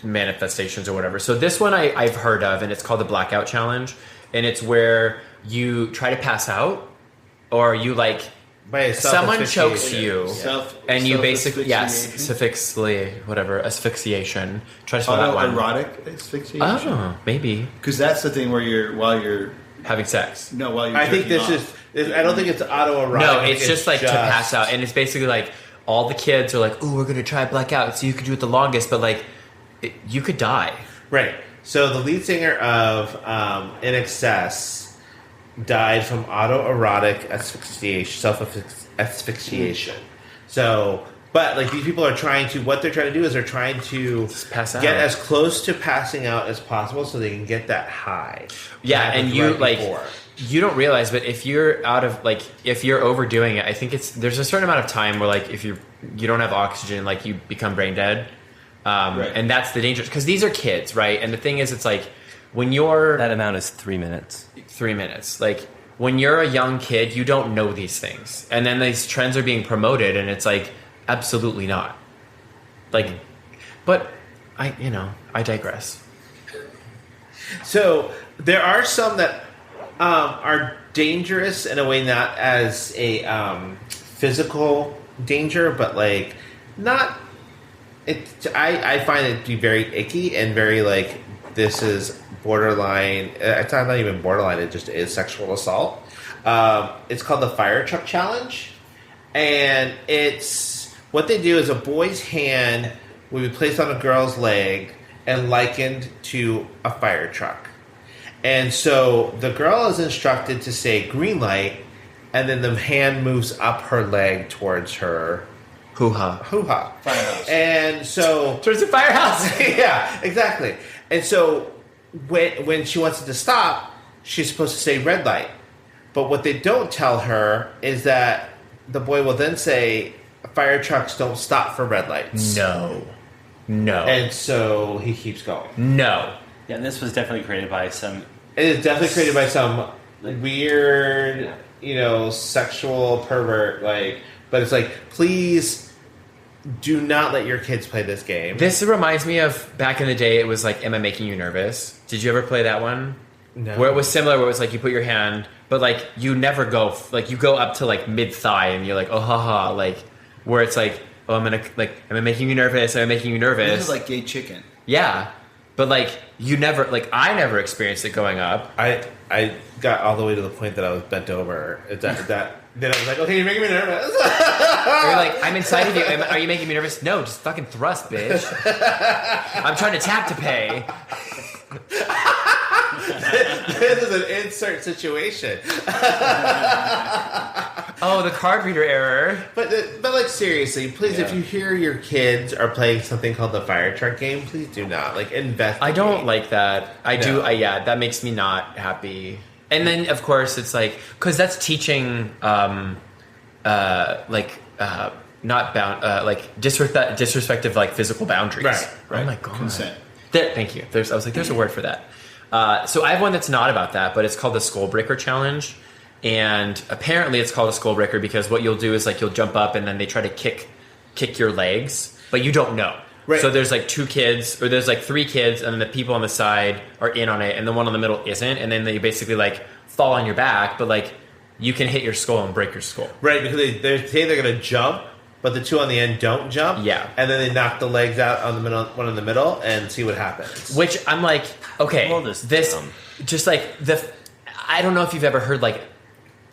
manifestations or whatever. So this one I've heard of, and it's called the Blackout Challenge, and it's where you try to pass out, or you like By someone self-asphyxiation. chokes you, Self- and you basically self-asphyxiation. asphyxiation. Try to spell that one. Autoerotic asphyxiation. Oh, maybe Because that's the thing where while you're having sex. I think this is. I don't think it's autoerotic. No, I think it's just like to pass out, and it's basically like all the kids are like, "Ooh, we're gonna try blackout, so you can do it the longest," but like, you could die. Right. So the lead singer of In Excess died from autoerotic asphyxiation, self-asphyxiation. So, but like these people are trying to. What they're trying to do is they're trying to Just pass out. get as close to passing out as possible, so they can get that high. Yeah, That and happens you right like before. you don't realize, but if you're out of like if you're overdoing it, I think there's a certain amount of time where like if you don't have oxygen, like you become brain dead, Right. and that's the danger because these are kids, right? And the thing is, it's like when you're That amount is 3 minutes. 3 minutes, like when you're a young kid, you don't know these things, and then these trends are being promoted, and it's like absolutely not, like, but I digress. So there are some that are dangerous in a way, not as a physical danger, but like not. I find it to be very icky and very like this is borderline. It's not even borderline. It just is sexual assault. It's called the fire truck challenge, and it's what they do is a boy's hand will be placed on a girl's leg and likened to a fire truck. And so the girl is instructed to say green light, and then the hand moves up her leg towards her Hoo-ha. hoo-ha. Firehouse. And so Towards the firehouse. yeah, exactly. And so when she wants it to stop, she's supposed to say red light. But what they don't tell her is that the boy will then say fire trucks don't stop for red lights. No. And so he keeps going. No. Yeah, and this was definitely created by some. It is definitely created by some weird, sexual pervert. But it's like, please do not let your kids play this game. This reminds me of back in the day. It was like, "Am I making you nervous?" Did you ever play that one? No. Where it was similar, where it was like you put your hand, but like you never go, like you go up to like mid thigh, and you're like, "Oh, haha!" Like where it's like, "Oh, I'm gonna like, am I making you nervous? Am I making you nervous?" This is like gay chicken. Yeah, but like you never, like I never experienced it going up. I got all the way to the point that I was bent over. Then I was like, okay, you're making me nervous. Or you're like, I'm inside of you. Are you making me nervous? No, just fucking thrust, bitch. I'm trying to tap to pay. This is an insert situation. Oh, the card reader error. But like seriously, please, if you hear your kids are playing something called the fire truck game, please do not investigate. I don't like that. No. That makes me not happy. And then, of course, it's like, because that's teaching, not disrespective, like physical boundaries. Right. Oh my god. Consent. Thank you. I was like, there's a word for that. So I have one that's not about that, but it's called the Skull Breaker Challenge. And apparently it's called a Skull Breaker because what you'll do is like you'll jump up and then they try to kick your legs, but you don't know. Right. So there's like 2 kids, or there's like 3 kids, and then the people on the side are in on it, and the one on the middle isn't, and then they basically like fall on your back, but like you can hit your skull and break your skull. Right, because they say they're going to jump, but the 2 on the end don't jump. Yeah. And then they knock the legs out on the middle, one in the middle, and see what happens. Which I'm like, okay, Well, this just like I don't know if you've ever heard like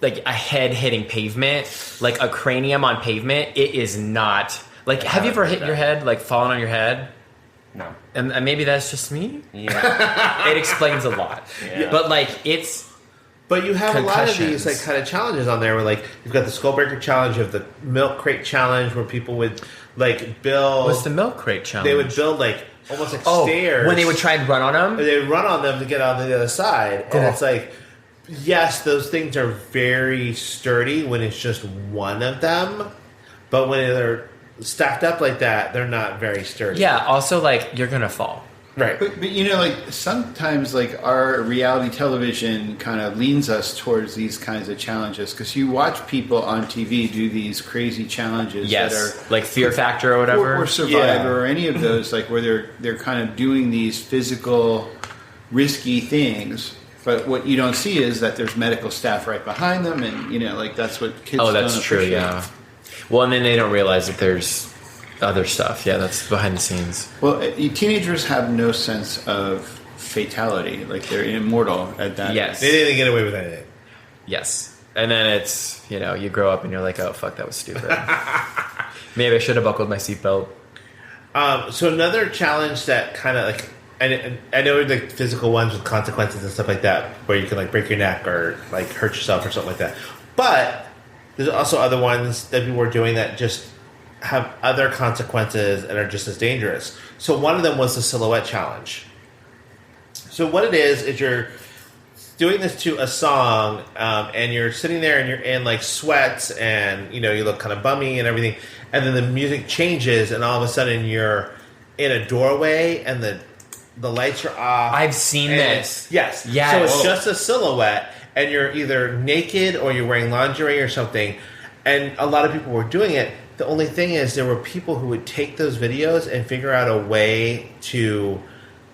a head hitting pavement, like a cranium on pavement. It is not like. Have you ever hit your head, like fallen on your head? No. And maybe that's just me. Yeah. It explains a lot. Yeah. But like it's. But you have a lot of these Concussions. like kind of challenges on there where like you've got the Skull Breaker Challenge, you have the Milk Crate Challenge where people would like build. What's the milk crate challenge? They would build like almost like stairs. when they would try and run on them. They would run on them to get on the other side, and it's like, yes, those things are very sturdy when it's just one of them, but when they're stacked up like that, they're not very sturdy. Yeah. Also, like you're gonna fall. Right. But you know, like sometimes, like our reality television kind of leans us towards these kinds of challenges because you watch people on TV do these crazy challenges Yes. that are Like Fear Factor or whatever. or Survivor or any of those, like where they're kind of doing these physical, risky things. But what you don't see is that there's medical staff right behind them, and you know, like that's what kids. Oh, that's don't true. appreciate. Yeah. Well, and then they don't realize that there's other stuff. Yeah, that's behind the scenes. Well, teenagers have no sense of fatality; like they're immortal at that. Yes. They didn't get away with anything. Yes. And then it's, you grow up and you're like, oh, fuck, that was stupid. Maybe I should have buckled my seatbelt. So another challenge that kind of like, I know the physical ones with consequences and stuff like that, where you can like break your neck or like hurt yourself or something like that. But there's also other ones that people are doing that just have other consequences and are just as dangerous. So one of them was the silhouette challenge. So what it is you're doing this to a song, and you're sitting there and you're in like sweats and you look kind of bummy and everything, and then the music changes and all of a sudden you're in a doorway and the lights are off. I've seen and this. Yes. Yes. So it's just a silhouette and you're either naked or you're wearing lingerie or something, and a lot of people were doing it. The only thing is there were people who would take those videos and figure out a way to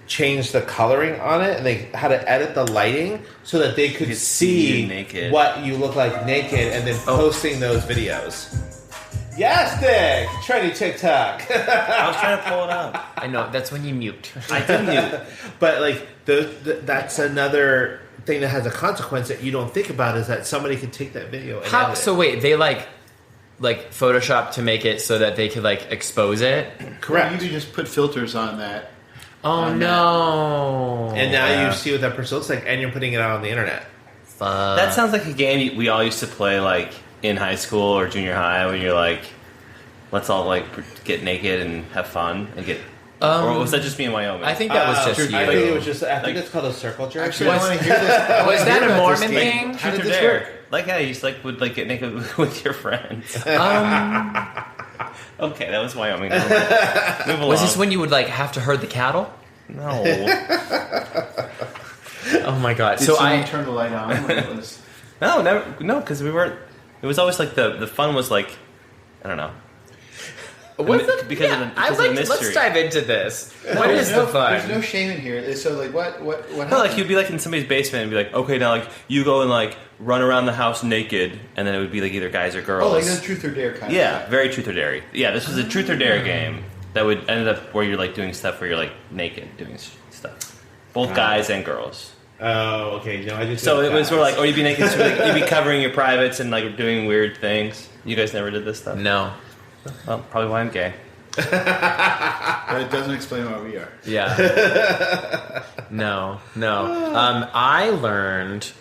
change the coloring on it, and they had to edit the lighting so that they could see you naked. what you look like naked, and then posting those videos. Yes, Dick! Trendy TikTok. I was trying to pull it up. I know, that's when you mute. I did mute. But like that's another thing that has a consequence that you don't think about, is that somebody could take that video and edit it. So wait, they like Photoshop to make it so that they could like expose it? Correct. You could just put filters on that. Oh no. And now you see what that person looks like, and you're putting it out on the internet. Fuck. That sounds like a game we all used to play like in high school or junior high, when you're like, let's all like get naked and have fun and get. Or was that just me in Wyoming? I think that was just you. I think it was just. I think it's called a circle jerk. Actually, I want to hear this. Was that a Mormon thing? How did Truth or this dare. work? Like, yeah, you just would get naked with your friends. Okay, that was Wyoming. Move along. Was this when you would like have to herd the cattle? No. Oh my god. Did So someone I turn the light on when it was? No, never. No, because we weren't. It was always like the fun was like, I don't know. What's the, because yeah, of the, because of the mystery. Let's dive into this. What is the fun? There's no shame in here. So like, what No, happened? like you'd be like in somebody's basement and be like, okay, now like you go and like run around the house naked, and then it would be like either guys or girls. Oh, like the truth or dare kind of Yeah, thing. very truth or dare. Yeah, this was a truth or dare game that would end up where you're like doing stuff where you're like naked doing stuff, both guys and girls. Oh, okay. No, I just. So it was sort of like, or you'd be naked, so like, you'd be covering your privates and like doing weird things. You guys never did this stuff? No. Well, probably why I'm gay. But it doesn't explain why we are. Yeah. No. I learned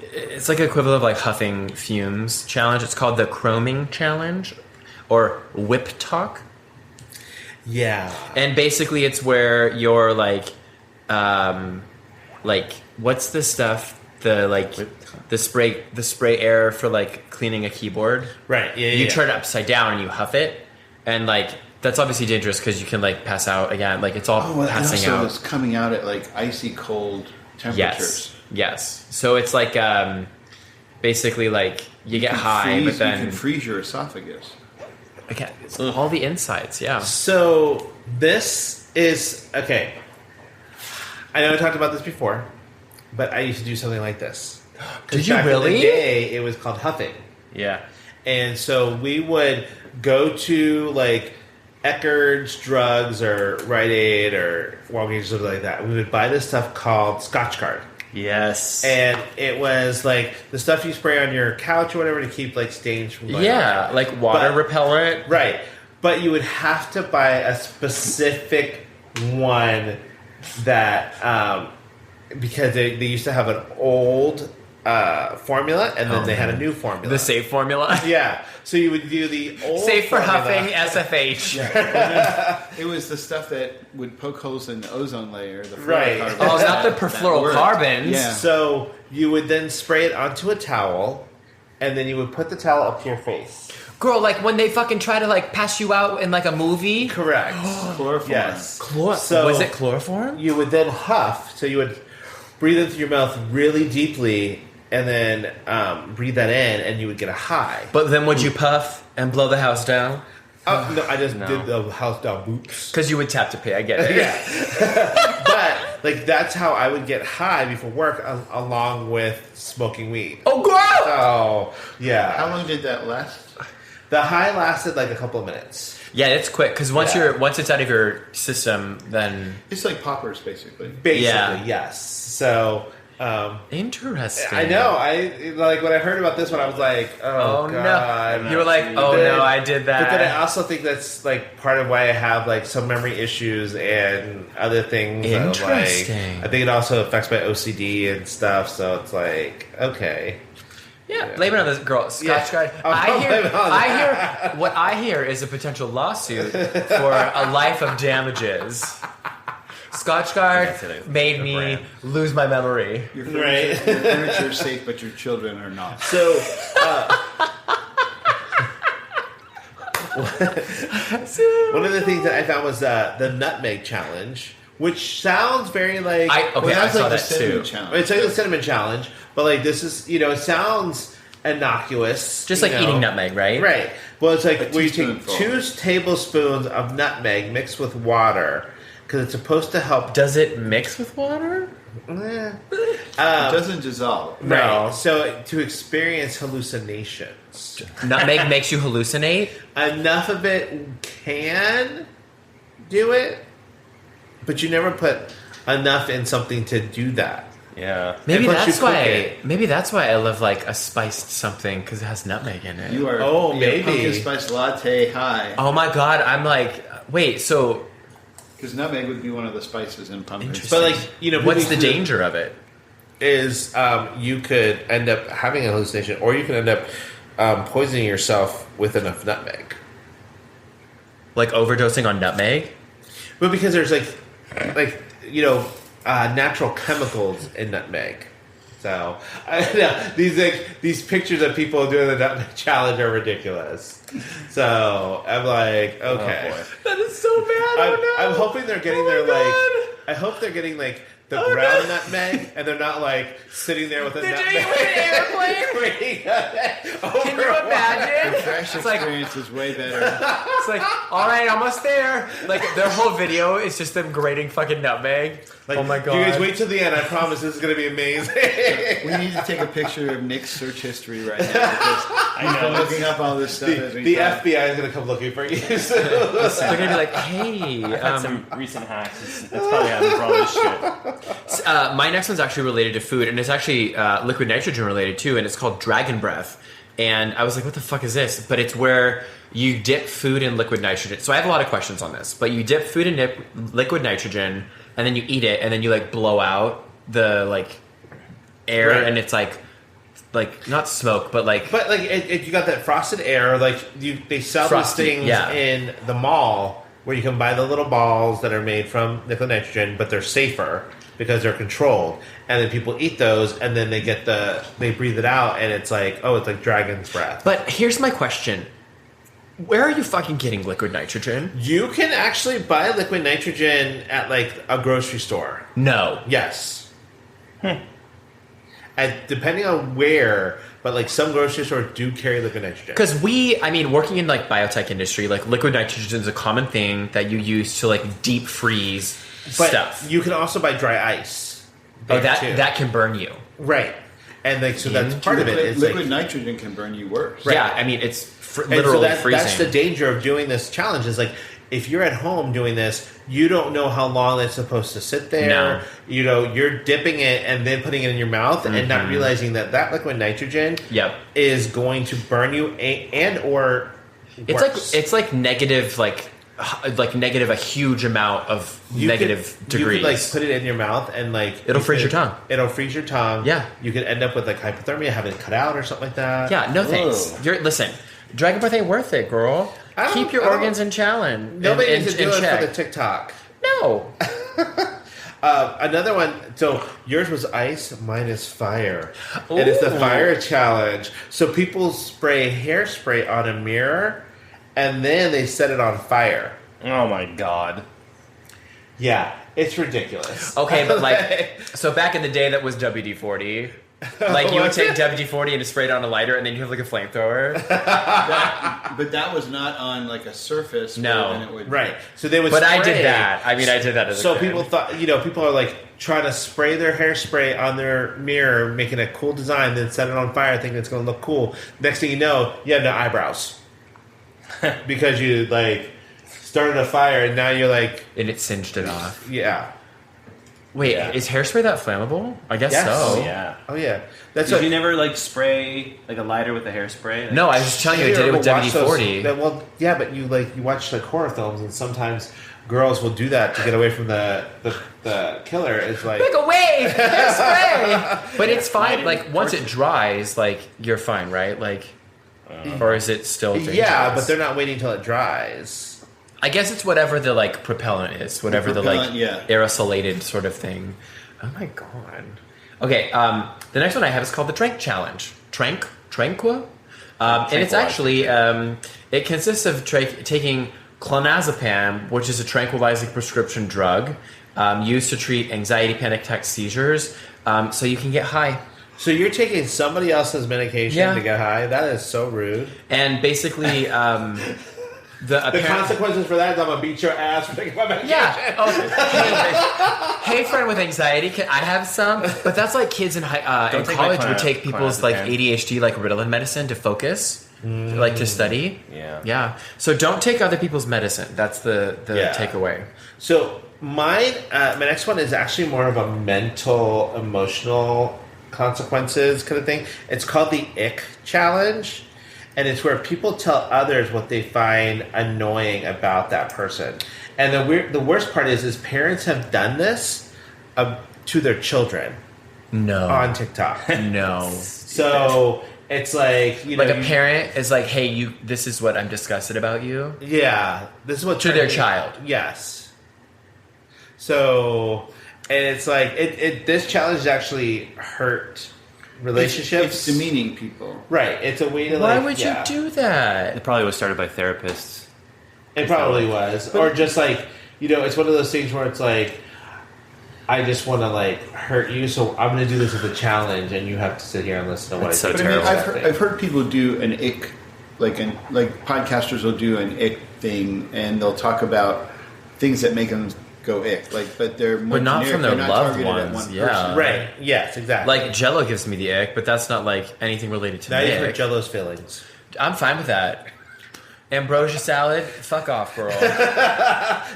it's like equivalent of like huffing fumes challenge. It's called the chroming challenge or whip talk. Yeah. And basically it's where you're like what's the stuff? The spray air for like cleaning a keyboard. Right. Yeah. You turn it upside down and you huff it, and like That's obviously dangerous because you can like pass out again. Like it's all passing and also out. it's coming out at like icy cold temperatures. Yes. So it's like basically like you get high, but then you can freeze your esophagus. again, it's all the insides. Yeah. So this is okay. I know I talked about this before, but I used to do something like this. Did you back really? In the day, it was called huffing. Yeah. And so we would go to like Eckerd's Drugs or Rite Aid or Walgreens or something like that. We would buy this stuff called Scotch Guard. Yes. And it was like the stuff you spray on your couch or whatever to keep like stains from going Yeah, on. like water repellent. Right. But you would have to buy a specific one that because they used to have an old formula and then they had a new formula. The safe formula. Yeah. So you would do the old Safe for formula. huffing, SFH. It was the stuff that would poke holes in the ozone layer. The Right. fluorocarbon. Oh, not the That perfluorocarbons. Yeah. So you would then spray it onto a towel and then you would put the towel up to your face. Girl, like when they fucking try to like pass you out in like a movie. Correct. Chloroform. Yes. So, was it chloroform? You would then huff, so you would breathe into your mouth really deeply and then breathe that in and you would get a high. But then would you puff and blow the house down? Oh, no, I just did the house down boots. Because you would tap to pay, I get it. Yeah. But, like, that's how I would get high before work along with smoking weed. Oh, girl! Oh, yeah. How long did that last? The high lasted like a couple of minutes. Yeah, it's quick because once Yeah. once it's out of your system, then It's like poppers, basically. Basically, Yeah. yes. So, interesting. I know. I like when I heard about this one, I was like, "Oh, Oh God." no! You were like, oh Then- no, I did that. But then I also think that's like part of why I have like some memory issues and other things. that, Interesting. Like, I think it also affects my OCD and stuff. So it's like, okay. Yeah, blame it on this girl. Scotch Guard. I'll blame it on What I hear is a potential lawsuit for a life of damages. Scotch Guard That's it, made a me brand. lose my memory. Your Right. furniture is safe, but your children are not. So one of the things that I found was the nutmeg challenge, which sounds very like I saw like the that cinnamon too. challenge. it's like the cinnamon challenge, but like this is it sounds innocuous, Just you like know. eating nutmeg, right? Right. Well, it's like A where you take teaspoonful. 2 tablespoons of nutmeg mixed with water because it's supposed to help. Does it mix with water? Eh. It doesn't dissolve. Right. No. So to experience hallucinations, Nutmeg makes you hallucinate. enough of it can do it, but you never put enough in something to do that. Yeah. Maybe plus you that's cook why. it. Maybe that's why I love like a spiced something because it has nutmeg in it. You are Oh, you maybe. pumpkin spice latte high. Oh my god! I'm like, wait. So Because nutmeg would be one of the spices in pumpkin. Interesting. But like what's the people who- danger of it? is you could end up having a hallucination, or you could end up poisoning yourself with enough nutmeg. Like overdosing on nutmeg? But because there's natural chemicals in nutmeg. So these pictures of people doing the nutmeg challenge are ridiculous. So I'm like, okay, boy. That is so bad. I'm hoping they're getting Oh my I hope they're getting like the Oh, ground no. nutmeg, and they're not like sitting there with a They're nutmeg. doing it with an airplane? Can you imagine? The fresh It's like, experience is way better. it's like, all right, almost there. Like their whole video is just them grating fucking nutmeg. Like, oh my god! You guys wait till the end. I promise this is going to be amazing. We need to take a picture of Nick's search history right now because he's been looking up all this stuff as we the talk. FBI is going to come looking for you. They're gonna be like, hey. Had some recent hacks. That's probably how they brought this shit. My next one's actually related to food, and it's actually liquid nitrogen related too, and it's called Dragon Breath. And I was like, what the fuck is this? But it's where you dip food in liquid nitrogen. So I have a lot of questions on this, but you dip food in liquid nitrogen, and then you eat it, and then you like blow out the like air, Right. and it's like not smoke, but like But like you got that frosted air. Like they sell Frosty, these things yeah. in the mall where you can buy the little balls that are made from liquid nitrogen, but they're safer because they're controlled. And then people eat those, and then they breathe it out, and it's like dragon's breath. But here's my question. Where are you fucking getting liquid nitrogen? You can actually buy liquid nitrogen at like a grocery store. No. Yes. And depending on where, but like some grocery stores do carry liquid nitrogen. Because working in like biotech industry, like liquid nitrogen is a common thing that you use to like deep freeze stuff. You can also buy dry ice. That can burn you. Right. And like, so that's part of it. It's liquid nitrogen can burn you worse. Right. Yeah, I mean, it's literally freezing. That's the danger of doing this challenge is like, if you're at home doing this, you don't know how long it's supposed to sit there. No. You know, you're dipping it and then putting it in your mouth and not realizing that liquid nitrogen is going to burn you or worse. It's like negative, like negative a huge amount of negative degrees. You could like put it in your mouth and like it'll freeze your tongue. It'll freeze your tongue. Yeah. You could end up with like hypothermia, having it cut out or something like that. Yeah, no thanks. Listen, Dragon Breath ain't worth it, girl. Keep your organs in challenge. Nobody needs to do it for the TikTok. No. Another one. So yours was ice, mine is fire. Ooh. And it's the fire challenge. So people spray hairspray on a mirror, and then they set it on fire. Oh my god. Yeah, it's ridiculous. Okay, but like, so back in the day, that was WD-40. Like you would take WD-40 and spray it on a lighter, and then you have like a flamethrower. But that was not on like a surface. No, then it would, right. So they would. But spray. I did that. I did that as a kid. People thought, people are like trying to spray their hairspray on their mirror, making a cool design, then set it on fire, thinking it's going to look cool. Next thing you know, you have no eyebrows because you like started a fire, and now you're like, and it singed it off. Yeah. Wait, is hairspray that flammable? I guess so. Oh yeah. Oh yeah. Did you never like spray like a lighter with a hairspray? Like, no, I was just telling you I did it with WD-40. Well, yeah, but you watch like horror films, and sometimes girls will do that to get away from the killer. It's like look away, hairspray. But it's fine. Like once it dries, like you're fine, right? Like, or is it still dangerous? Yeah, but they're not waiting till it dries. I guess it's whatever the like propellant is, whatever the like aerosolated sort of thing. Oh my god. Okay, the next one I have is called the Tranq Challenge. Tranqua? And it's actually, it consists of taking clonazepam, which is a tranquilizing prescription drug used to treat anxiety, panic attacks, seizures, so you can get high. So you're taking somebody else's medication to get high? That is so rude. And basically... The consequences for that is I'm going to beat your ass for taking my medication. Yeah. Oh, hey, friend with anxiety, I have some. But that's like kids in college would take people's like ADHD, like Ritalin medicine to focus, like to study. Yeah. Yeah. So don't take other people's medicine. That's the takeaway. So my next one is actually more of a mental, emotional consequences kind of thing. It's called the Ick Challenge. And it's where people tell others what they find annoying about that person. And the worst part is parents have done this to their children. No. On TikTok. No. So it's like, like a parent is like, hey, this is what I'm disgusted about you. Yeah. This is what to their child. Yes. So, and it's like, this challenge actually hurt relationships. It's demeaning people. Right. It's a way to Why would you do that? It probably was started by therapists. It probably was. Or just like, it's one of those things where it's like, I just want to like hurt you, so I'm going to do this as a challenge, and you have to sit here and listen to what it's I so say. terrible. I've heard people do an ick, like podcasters will do an ick thing, and they'll talk about things that make them go ick, but they're more but not generic. from their They're not loved targeted at ones. one Yeah, person. Right. Yes, exactly. Like Jell-O gives me the ick, but that's not like anything related to now me. you hurt Jell-O's feelings. I'm fine with that. Ambrosia salad, fuck off, girl.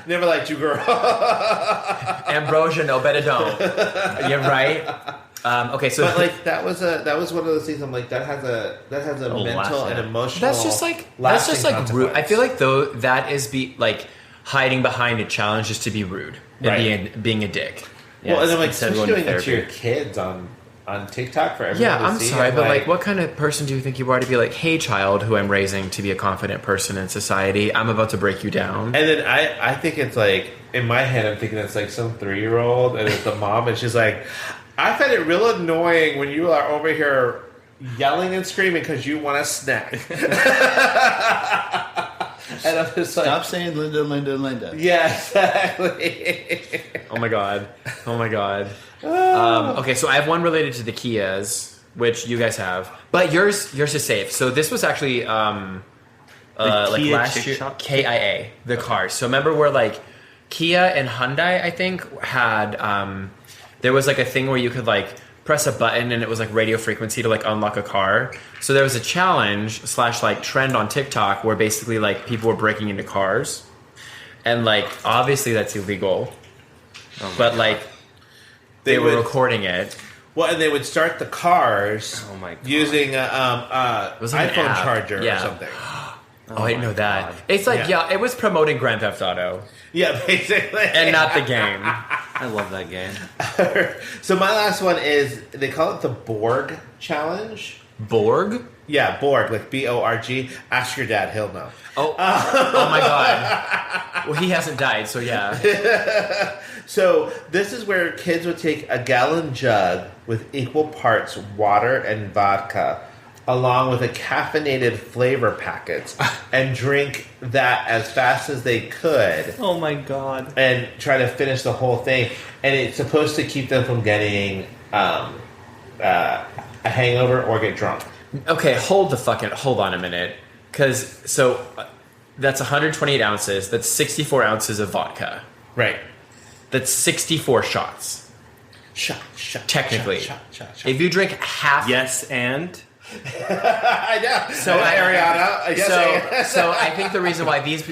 Never liked you, girl. Ambrosia, no, better don't. You're right. Okay, so but like that was one of those things. I'm like that has a mental and emotional. That's just like rude. I feel like though that is hiding behind a challenge just to be rude and being a dick. Well, and then like especially doing it to your kids on TikTok for everyone to see. I'm sorry, but like what kind of person do you think you are to be like, hey child who I'm raising to be a confident person in society, I'm about to break you down? And then I think it's like, in my head I'm thinking it's like some 3-year-old and it's the mom and she's like, I find it real annoying when you are over here yelling and screaming because you want a snack. And I'm just like, Stop saying Linda, Linda, Linda. yeah, exactly. Oh my god. Okay, so I have one related to the Kias, which you guys have, but yours is safe. So this was actually like Kia last Chick year, Shop? KIA, the cars. So remember where like Kia and Hyundai, I think, had there was like a thing where you could like press a button and it was like radio frequency to like unlock a car. So there was a challenge / like trend on TikTok where basically like people were breaking into cars, and like obviously that's illegal, but like they were recording it. Well, and they would start the cars Oh my God. using was like an iPhone app. charger Yeah. or something. Oh, I didn't know that. God. It's like, Yeah. it was promoting Grand Theft Auto Yeah, basically. and not the game. I love that game. So my last one is, they call it the Borg Challenge. Borg? Yeah, Borg, like B-O-R-G. Ask your dad, he'll know. Oh my god. Well, he hasn't died, so yeah. So this is where kids would take a gallon jug with equal parts water and vodka, along with a caffeinated flavor packets, and drink that as fast as they could, Oh my god. and try to finish the whole thing. And it's supposed to keep them from getting a hangover or get drunk. Okay, hold on a minute. Because, that's 128 ounces. That's 64 ounces of vodka. Right. That's 64 shots. Shot. Technically. Shot. If you drink half... Yes, and I know. So Ariana. Yes, So I think the reason why this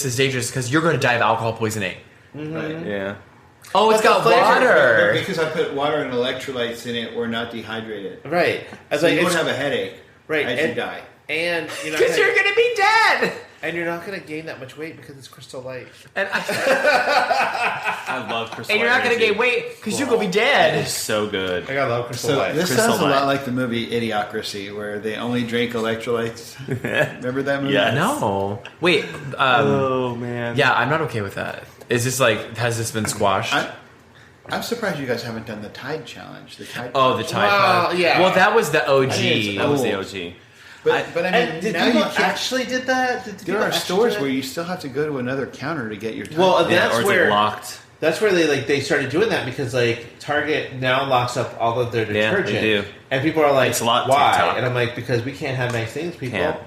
is dangerous is because you're going to die of alcohol poisoning. Right. yeah. Oh, it's got But water. because I put water and electrolytes in it, we're not dehydrated. Right. As So like you won't it's- have a headache Right, as and- you die. and you're not Because you're gonna, going to be dead. and you're not going to gain that much weight because it's Crystal Light. And, I love Crystal and you're not going to Energy. gain weight because you're going to be It dead. is so good. I love Crystal So Light. this Crystal sounds a Light. lot like the movie Idiocracy, where they only drink electrolytes. Remember that movie? Yes. No. Wait. Oh man. Yeah, I'm not okay with that. Is this like, has this been squashed? I'm surprised you guys haven't done the Tide Challenge. The Tide. Oh, the Challenge. Tide Well, Pod. yeah. Well, that was the OG. That was the old. OG. But I mean, And did now people you can't. actually did that? Did There people are actually stores do where that? you still have to go to another counter to get your Tide. Well, Yeah, that's or it's where like locked. That's where they started doing that, because like Target now locks up all of their Yeah, they detergent, do. and people are like, It's a lot "Why?" TikTok. And I'm like, "Because we can't have nice things, people." Can't.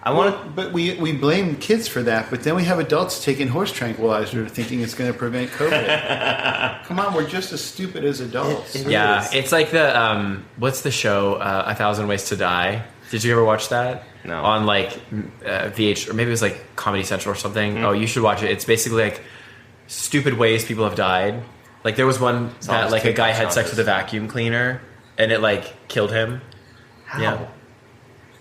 I want to. But we blame kids for that, but then we have adults taking horse tranquilizer thinking it's going to prevent COVID. Come on, we're just as stupid as adults. Yeah, it's like the, what's the show, 1,000 Ways to Die? Did you ever watch that? No. On like VH, or maybe it was like Comedy Central or something. Oh, you should watch it. It's basically like stupid ways people have died. Like there was one all that just like a guy TikTok had sex with a vacuum cleaner and it like killed him. Yeah.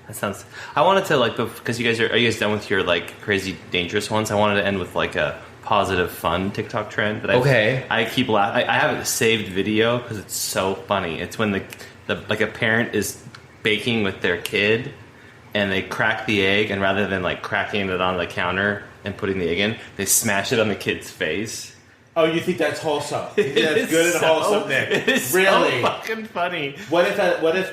That sounds. I wanted to like because you guys are you guys done with your like crazy dangerous ones? I wanted to end with like a positive fun TikTok trend that I keep laughing. I have a saved video because it's so funny. It's when the like a parent is baking with their kid and they crack the egg, and rather than like cracking it on the counter and putting the egg in, they smash it on the kid's face. Oh, you think that's wholesome? You think that's good and wholesome, Nick? It is Really? so fucking funny. What if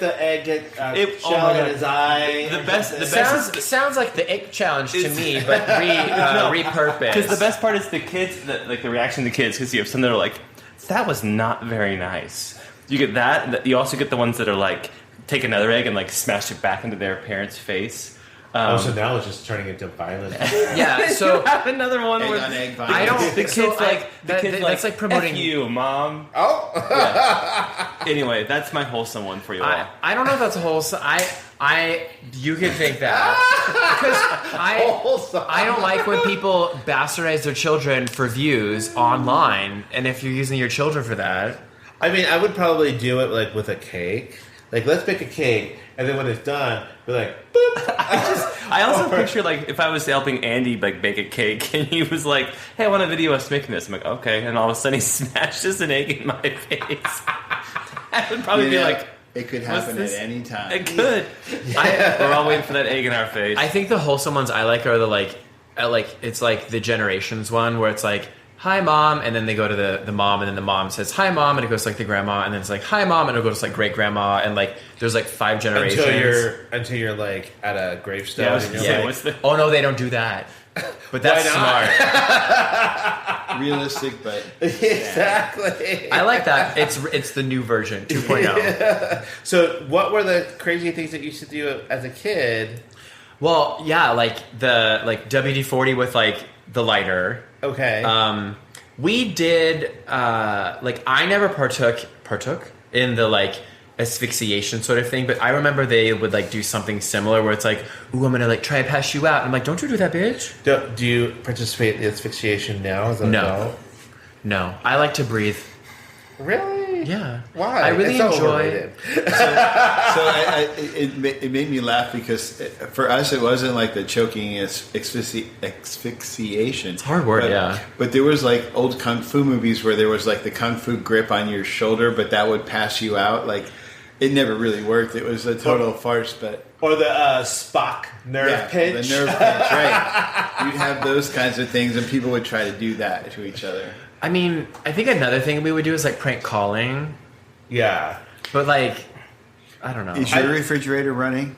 the egg gets Oh my shell in God. his eye? The best is Sounds like the ick challenge to It's- me, but repurposed. because the best part is the kids, like the reaction of the kids, because you have some that are like, "That was not very nice." You get that. You also get the ones that are like, take another egg and like smash it back into their parent's face. So now it's just turning into violence. Yeah, so you have another one Egg where on egg I violence. don't. the kids so that's like promoting. F you, mom. Oh, Anyway, that's my wholesome one for you all. I don't know if that's a whole. You can think that because wholesome. I don't like when people bastardize their children for views online, and if you're using your children for that, I mean, I would probably do it like with a cake. Like, let's bake a cake, and then when it's done, be like, boop. I also picture like if I was helping Andy like bake a cake and he was like, "Hey, I want a video of us making this." I'm like, "Okay," and all of a sudden he smashes an egg in my face. I would probably be like, it could "What's happen this?" at any time. It could. We're all waiting for that egg in our face. I think the wholesome ones I like are the like it's like the Generations one where it's like hi mom, and then they go to the mom, and then the mom says hi mom, and it goes to like the grandma, and then it's like hi mom, and it goes to like great grandma, and like there's like 5 generations until you're like at a gravestone. Oh no, they don't do that. But that's smart. Realistic, but exactly. I like that. It's the new version 2.0. Yeah. So what were the crazy things that you used to do as a kid? Well, yeah, like the WD-40 with like the lighter. Okay. We did like I never partook in the like asphyxiation sort of thing, but I remember they would like do something similar where it's like, ooh, I'm gonna like try to pass you out. And I'm like, don't you do that, bitch. Do you participate in the asphyxiation now? As an adult? No. I like to breathe. Really? Yeah. Why? I really enjoy. It made me laugh because for us it wasn't like the choking asphyxiation. It's a hard word, yeah. But there was like old kung fu movies where there was like the kung fu grip on your shoulder, but that would pass you out. Like it never really worked. It was a total farce. Or the Spock nerve pinch. The nerve pinch, right? You'd have those kinds of things, and people would try to do that to each other. I mean, I think another thing we would do is like prank calling. Yeah. But like, I don't know. Is your refrigerator running?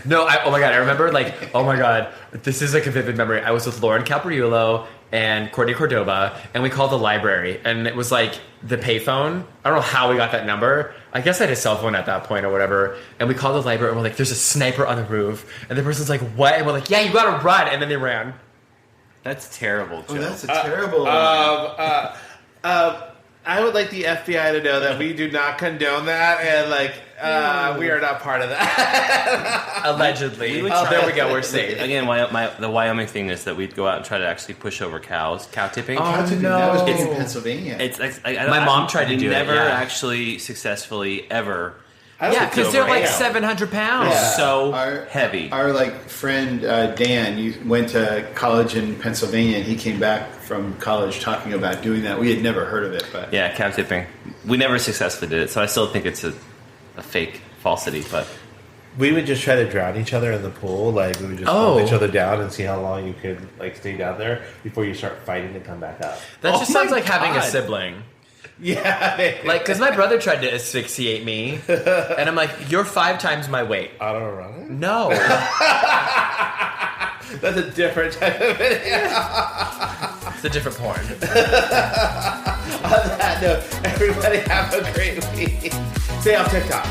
No, oh my God, I remember like, oh my God, this is like a vivid memory. I was with Lauren Capriulo and Courtney Cordova, and we called the library, and it was like the payphone. I don't know how we got that number. I guess I had a cell phone at that point or whatever. And we called the library, and we're like, there's a sniper on the roof. And the person's like, what? And we're like, yeah, you gotta run. And then they ran. That's terrible, Joe. Oh, that's a terrible I would like the FBI to know that we do not condone that, and like we are not part of that. Allegedly. There we go. We're safe. Again, the Wyoming thing is that we'd go out and try to actually push over cows, cow tipping. Oh, no. That was in Pennsylvania. My mom tried to do it. Never actually successfully ever. Yeah, because they're like 700 pounds. Yeah. So heavy. Our like friend Dan, you went to college in Pennsylvania, and he came back from college talking about doing that. We had never heard of it, but yeah, cow tipping. We never successfully did it, so I still think it's a fake falsity. But we would just try to drown each other in the pool. Like we would just hold each other down and see how long you could like stay down there before you start fighting to come back up. That just sounds like having a sibling. Yeah, like because my brother tried to asphyxiate me, and I'm like, "You're 5 times my weight." I don't run it. No, that's a different type of video. It's a different porn. On that note, everybody have a great week. Stay off TikTok.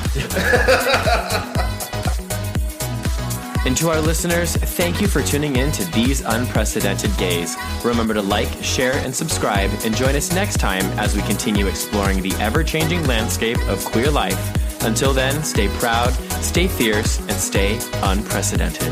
And to our listeners, thank you for tuning in to These Unprecedented Gays. Remember to like, share, and subscribe, and join us next time as we continue exploring the ever-changing landscape of queer life. Until then, stay proud, stay fierce, and stay unprecedented.